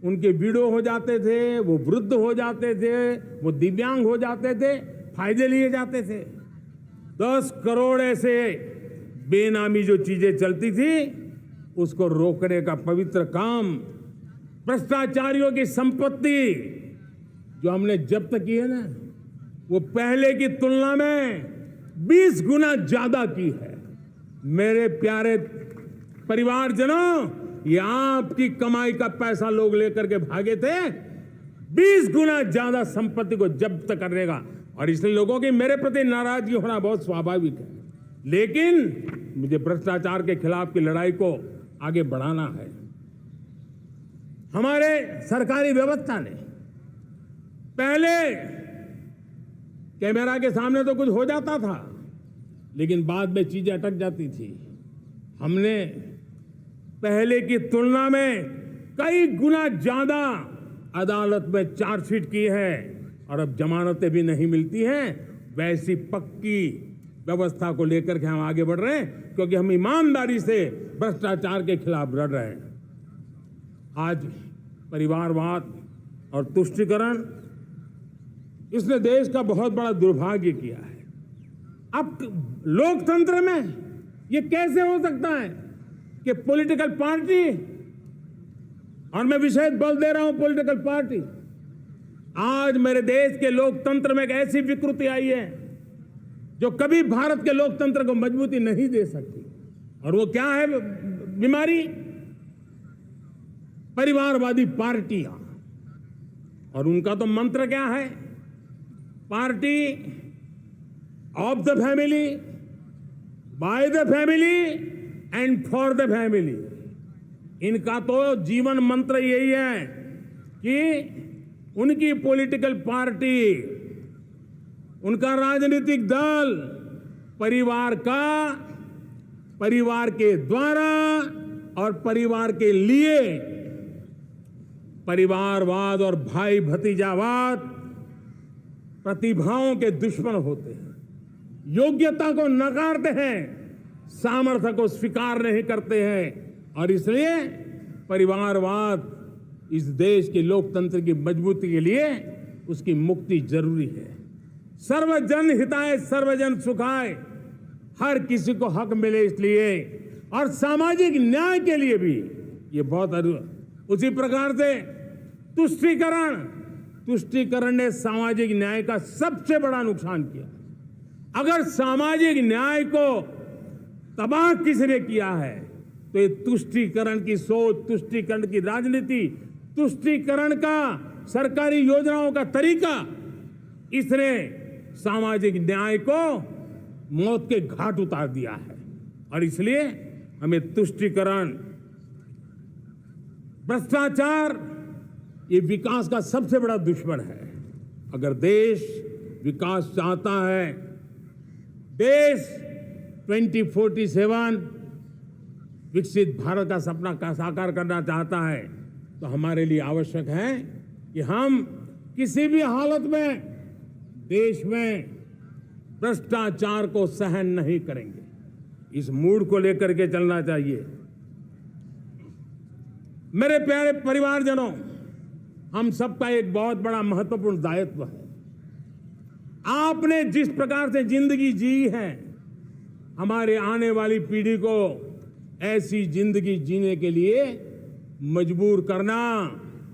उनके विडो हो जाते थे, वो वृद्ध हो जाते थे, वो दिव्यांग हो जाते थे, फायदे लिए जाते थे। 10 करोड़ ऐसे बेनामी जो चीजें चलती थी उसको रोकने का पवित्र काम, भ्रष्टाचारियों की संपत्ति जो हमने जब्त की है ना, वो पहले की तुलना में 20 गुना ज्यादा की है। मेरे प्यारे परिवारजनों, ये आपकी कमाई का पैसा लोग लेकर के भागे थे, 20 गुना ज्यादा संपत्ति को जब्त करने का। और इसलिए लोगों की मेरे प्रति नाराजगी होना बहुत स्वाभाविक है, लेकिन मुझे भ्रष्टाचार के खिलाफ की लड़ाई को आगे बढ़ाना है। हमारे सरकारी व्यवस्था ने पहले कैमरा के सामने तो कुछ हो जाता था, लेकिन बाद में चीजें अटक जाती थी। हमने पहले की तुलना में कई गुना ज्यादा अदालत में चार्जशीट की है और अब जमानतें भी नहीं मिलती हैं। वैसी पक्की व्यवस्था को लेकर के हम आगे बढ़ रहे हैं, क्योंकि हम ईमानदारी से भ्रष्टाचार के खिलाफ लड़ रहे हैं। आज परिवारवाद और तुष्टीकरण, इसने देश का बहुत बड़ा दुर्भाग्य किया है। अब लोकतंत्र में ये कैसे हो सकता है कि पॉलिटिकल पार्टी, और मैं विशेष बल दे रहा हूं पॉलिटिकल पार्टी, आज मेरे देश के लोकतंत्र में एक ऐसी विकृति आई है जो कभी भारत के लोकतंत्र को मजबूती नहीं दे सकती। और वो क्या है बीमारी? परिवारवादी पार्टियां। और उनका तो मंत्र क्या है? Party of the family, by the family and for the family. इनका तो जीवन मंत्र यही है कि उनकी पॉलिटिकल पार्टी, उनका राजनीतिक दल परिवार का, परिवार के द्वारा और परिवार के लिए, परिवारवाद और भाई भतीजावाद प्रतिभाओं के दुश्मन होते हैं, योग्यता को नकारते हैं, सामर्थ्य को स्वीकार नहीं करते हैं। और इसलिए परिवारवाद इस देश के लोकतंत्र की मजबूती के लिए उसकी मुक्ति जरूरी है। सर्वजन हिताय सर्वजन सुखाय, हर किसी को हक मिले इसलिए, और सामाजिक न्याय के लिए भी ये बहुत। उसी प्रकार से तुष्टीकरण ने सामाजिक न्याय का सबसे बड़ा नुकसान किया। अगर सामाजिक न्याय को तबाह किसने किया है तो ये तुष्टीकरण की सोच, तुष्टीकरण की राजनीति, तुष्टीकरण का सरकारी योजनाओं का तरीका, इसने सामाजिक न्याय को मौत के घाट उतार दिया है। और इसलिए हमें तुष्टीकरण, भ्रष्टाचार, ये विकास का सबसे बड़ा दुश्मन है। अगर देश विकास चाहता है, देश 2047 विकसित भारत का सपना का साकार करना चाहता है, तो हमारे लिए आवश्यक है कि हम किसी भी हालत में देश में भ्रष्टाचार को सहन नहीं करेंगे। इस मूड को लेकर के चलना चाहिए। मेरे प्यारे परिवारजनों, हम सबका एक बहुत बड़ा महत्वपूर्ण दायित्व है। आपने जिस प्रकार से जिंदगी जी है, हमारे आने वाली पीढ़ी को ऐसी जिंदगी जीने के लिए मजबूर करना,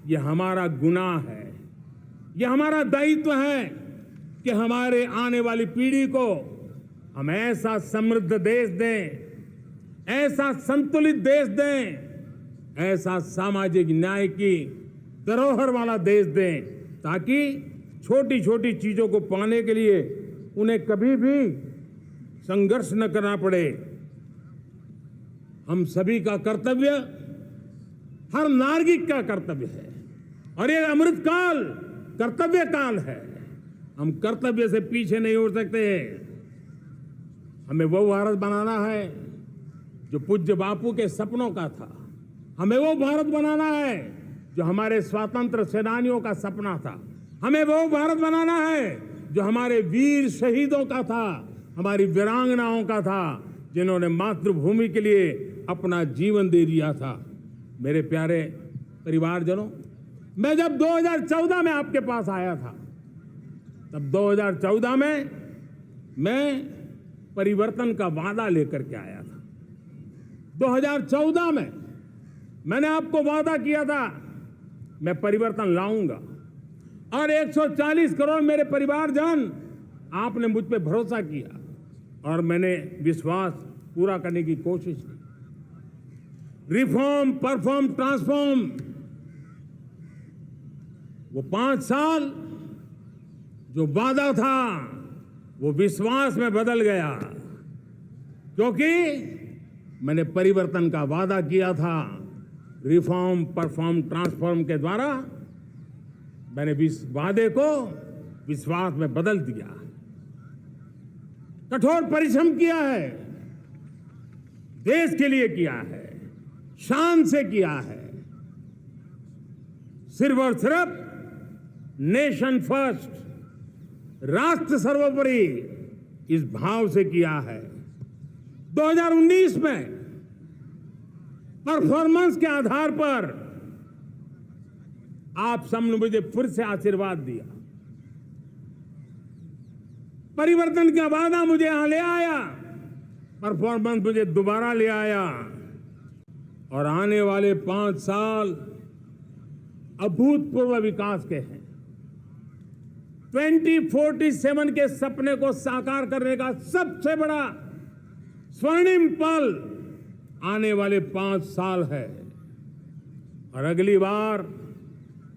यह हमारा गुनाह है। यह हमारा दायित्व है कि हमारे आने वाली पीढ़ी को हम ऐसा समृद्ध देश दें, ऐसा संतुलित देश दें, ऐसा सामाजिक न्याय की धरोहर वाला देश दें, ताकि छोटी छोटी चीजों को पाने के लिए उन्हें कभी भी संघर्ष न करना पड़े। हम सभी का कर्तव्य, हर नागरिक का कर्तव्य है, और ये अमृत काल कर्तव्य काल है। हम कर्तव्य से पीछे नहीं हो सकते। हमें वो भारत बनाना है जो पूज्य बापू के सपनों का था। हमें वो भारत बनाना है जो हमारे स्वतंत्र सेनानियों का सपना था। हमें वो भारत बनाना है जो हमारे वीर शहीदों का था, हमारी वीरांगनाओं का था, जिन्होंने मातृभूमि के लिए अपना जीवन दे दिया था। मेरे प्यारे परिवारजनों, मैं जब 2014 में आपके पास आया था, तब 2014 में मैं परिवर्तन का वादा लेकर के आया था। 2014 में मैंने आपको वादा किया था, मैं परिवर्तन लाऊंगा, और 140 करोड़ मेरे परिवारजन, आपने मुझ पे भरोसा किया और मैंने विश्वास पूरा करने की कोशिश की। रिफॉर्म, परफॉर्म, ट्रांसफॉर्म, वो 5 साल जो वादा था वो विश्वास में बदल गया, क्योंकि मैंने परिवर्तन का वादा किया था। रिफॉर्म, परफॉर्म, ट्रांसफॉर्म के द्वारा मैंने इस वादे को विश्वास में बदल दिया। कठोर परिश्रम किया है, देश के लिए किया है, शान से किया है, सिर्फ और सिर्फ नेशन फर्स्ट, राष्ट्र सर्वोपरि, इस भाव से किया है। 2019 में परफॉर्मेंस के आधार पर आप सबने मुझे फिर से आशीर्वाद दिया। परिवर्तन का वादा मुझे यहां ले आया, परफॉर्मेंस मुझे दोबारा ले आया, और आने वाले 5 साल अभूतपूर्व विकास के हैं। 2047 के सपने को साकार करने का सबसे बड़ा स्वर्णिम पल आने वाले 5 साल है। और अगली बार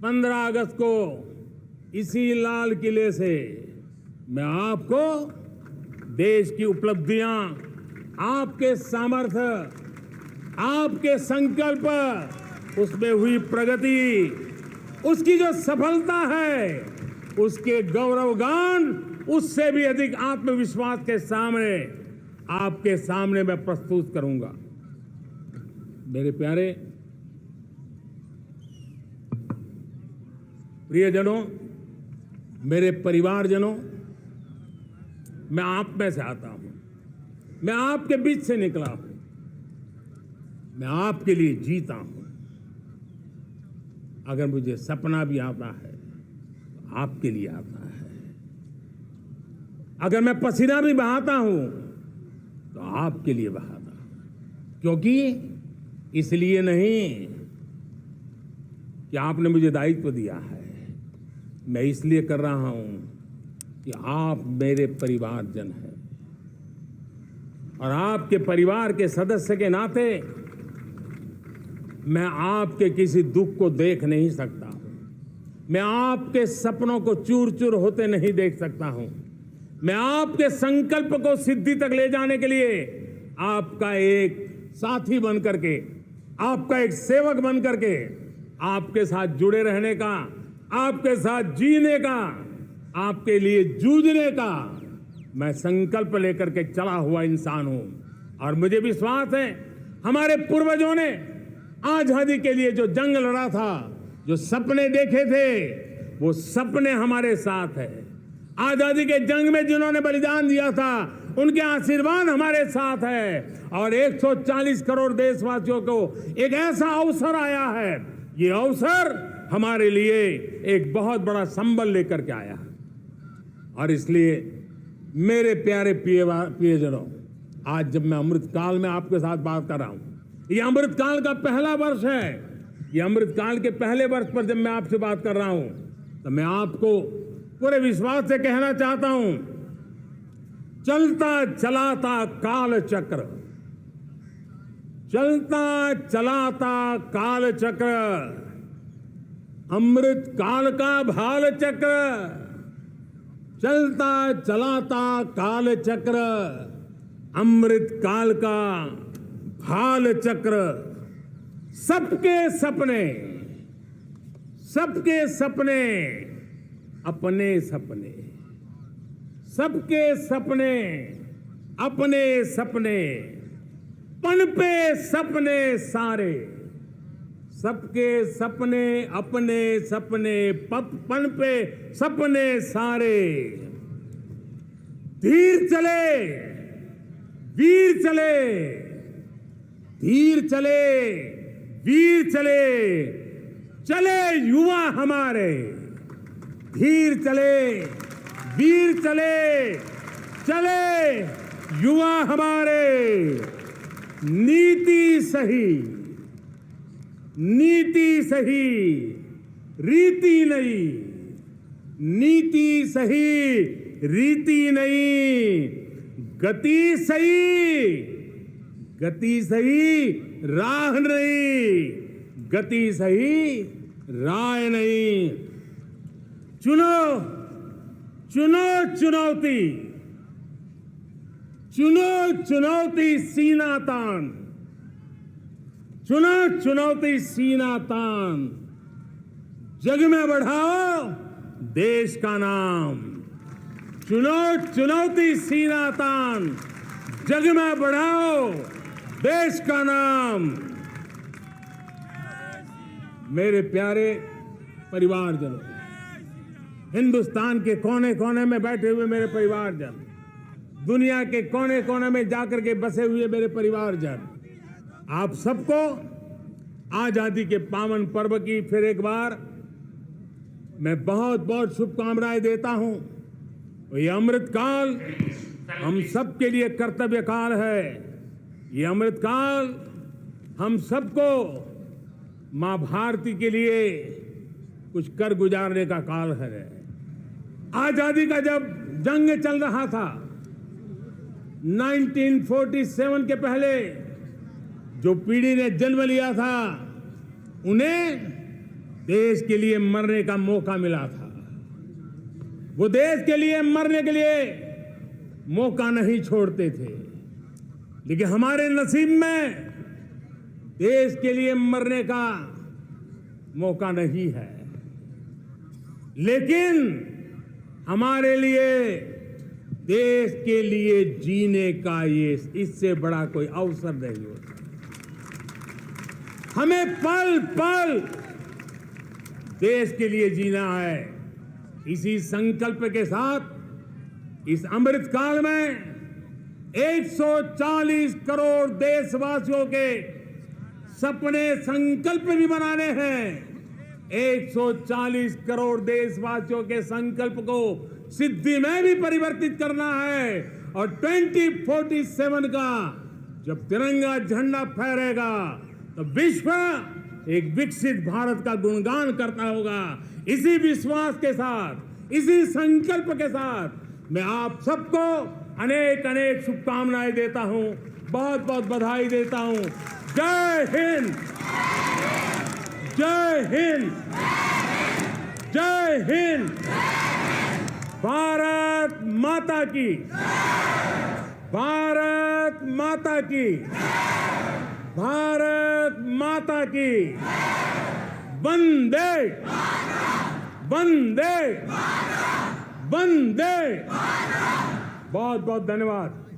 15 अगस्त को इसी लाल किले से मैं आपको देश की उपलब्धियां, आपके सामर्थ्य, आपके संकल्प, उसमें हुई प्रगति, उसकी जो सफलता है, उसके गौरवगान, उससे भी अधिक आत्मविश्वास के सामने, आपके सामने मैं प्रस्तुत करूंगा। मेरे प्यारे प्रियजनों, मेरे परिवारजनों, मैं आप में से आता हूं, मैं आपके बीच से निकला हूं, मैं आपके लिए जीता हूं। अगर मुझे सपना भी आता है तो आपके लिए आता है। अगर मैं पसीना भी बहाता हूं तो आपके लिए बहाता हूं, क्योंकि इसलिए नहीं कि आपने मुझे दायित्व दिया है, मैं इसलिए कर रहा हूं कि आप मेरे परिवारजन हैं, और आपके परिवार के सदस्य के नाते मैं आपके किसी दुख को देख नहीं सकता हूं, मैं आपके सपनों को चूर चूर होते नहीं देख सकता हूं, मैं आपके संकल्प को सिद्धि तक ले जाने के लिए आपका एक साथी बन करके, आपका एक सेवक बन करके, आपके साथ जुड़े रहने का, आपके साथ जीने का, आपके लिए जूझने का मैं संकल्प लेकर के चला हुआ इंसान हूं। और मुझे विश्वास है, हमारे पूर्वजों ने आजादी के लिए जो जंग लड़ा था, जो सपने देखे थे, वो सपने हमारे साथ है। आजादी के जंग में जिन्होंने बलिदान दिया था, उनके आशीर्वाद हमारे साथ है। और 140 करोड़ देशवासियों को एक ऐसा अवसर आया है, ये अवसर हमारे लिए एक बहुत बड़ा संबल लेकर के आया है। और इसलिए मेरे प्यारे प्रियजनों, आज जब मैं अमृतकाल में आपके साथ बात कर रहा हूं, ये अमृतकाल का पहला वर्ष है। ये अमृतकाल के पहले वर्ष पर जब मैं आपसे बात कर रहा हूं, तो मैं आपको पूरे विश्वास से कहना चाहता हूं, चलता चलाता काल चक्र, चलता चलाता काल चक्र, अमृत काल का भाल चक्र, चलता चलाता काल चक्र, अमृत काल का भाल चक्र, सबके सपने, सबके सपने अपने सपने, सबके सपने अपने सपने, पनपे सपने सारे, सबके सपने अपने सपने, पनपे सपने सारे, धीर चले वीर चले, धीर चले वीर चले, चले युवा हमारे, धीर चले वीर चले, चले युवा हमारे, नीति सही, नीति सही, रीति नहीं, नीति सही, रीति नहीं, गति सही, गति सही, राह नहीं, गति सही, राह नहीं। चुनो चुनो चुनौती, चुनो चुनौती सीना तान, चुनो चुनौती सीना तान, जग में बढ़ाओ देश का नाम, चुनो चुनौती सीना तान, जग में बढ़ाओ देश का नाम। मेरे प्यारे परिवारजनों, हिंदुस्तान के कोने कोने में बैठे हुए मेरे परिवारजन, दुनिया के कोने कोने में जाकर के बसे हुए मेरे परिवारजन, आप सबको आजादी के पावन पर्व की फिर एक बार मैं बहुत बहुत शुभकामनाएं देता हूं। ये अमृतकाल हम सबके लिए कर्तव्य काल है। ये अमृतकाल हम सबको मां भारती के लिए कुछ कर गुजारने का काल है। आजादी का जब जंग चल रहा था 1947 के पहले, जो पीढ़ी ने जन्म लिया था, उन्हें देश के लिए मरने का मौका मिला था। वो देश के लिए मरने के लिए मौका नहीं छोड़ते थे, लेकिन हमारे नसीब में देश के लिए मरने का मौका नहीं है। लेकिन हमारे लिए देश के लिए जीने का ये इससे बड़ा कोई अवसर नहीं होता। हमें पल पल देश के लिए जीना है। इसी संकल्प के साथ इस अमृत काल में 140 करोड़ देशवासियों के सपने संकल्प भी बनाने हैं। 140 करोड़ देशवासियों के संकल्प को सिद्धि में भी परिवर्तित करना है। और 2047 का जब तिरंगा झंडा फहरेगा तो विश्व एक विकसित भारत का गुणगान करता होगा। इसी विश्वास के साथ, इसी संकल्प के साथ मैं आप सबको अनेक अनेक शुभकामनाएं देता हूं, बहुत बहुत बधाई देता हूं। जय हिंद, जय हिंद, जय हिंद। भारत माता की, भारत माता की, भारत माता की। वंदे वंदे वंदे। बहुत बहुत धन्यवाद।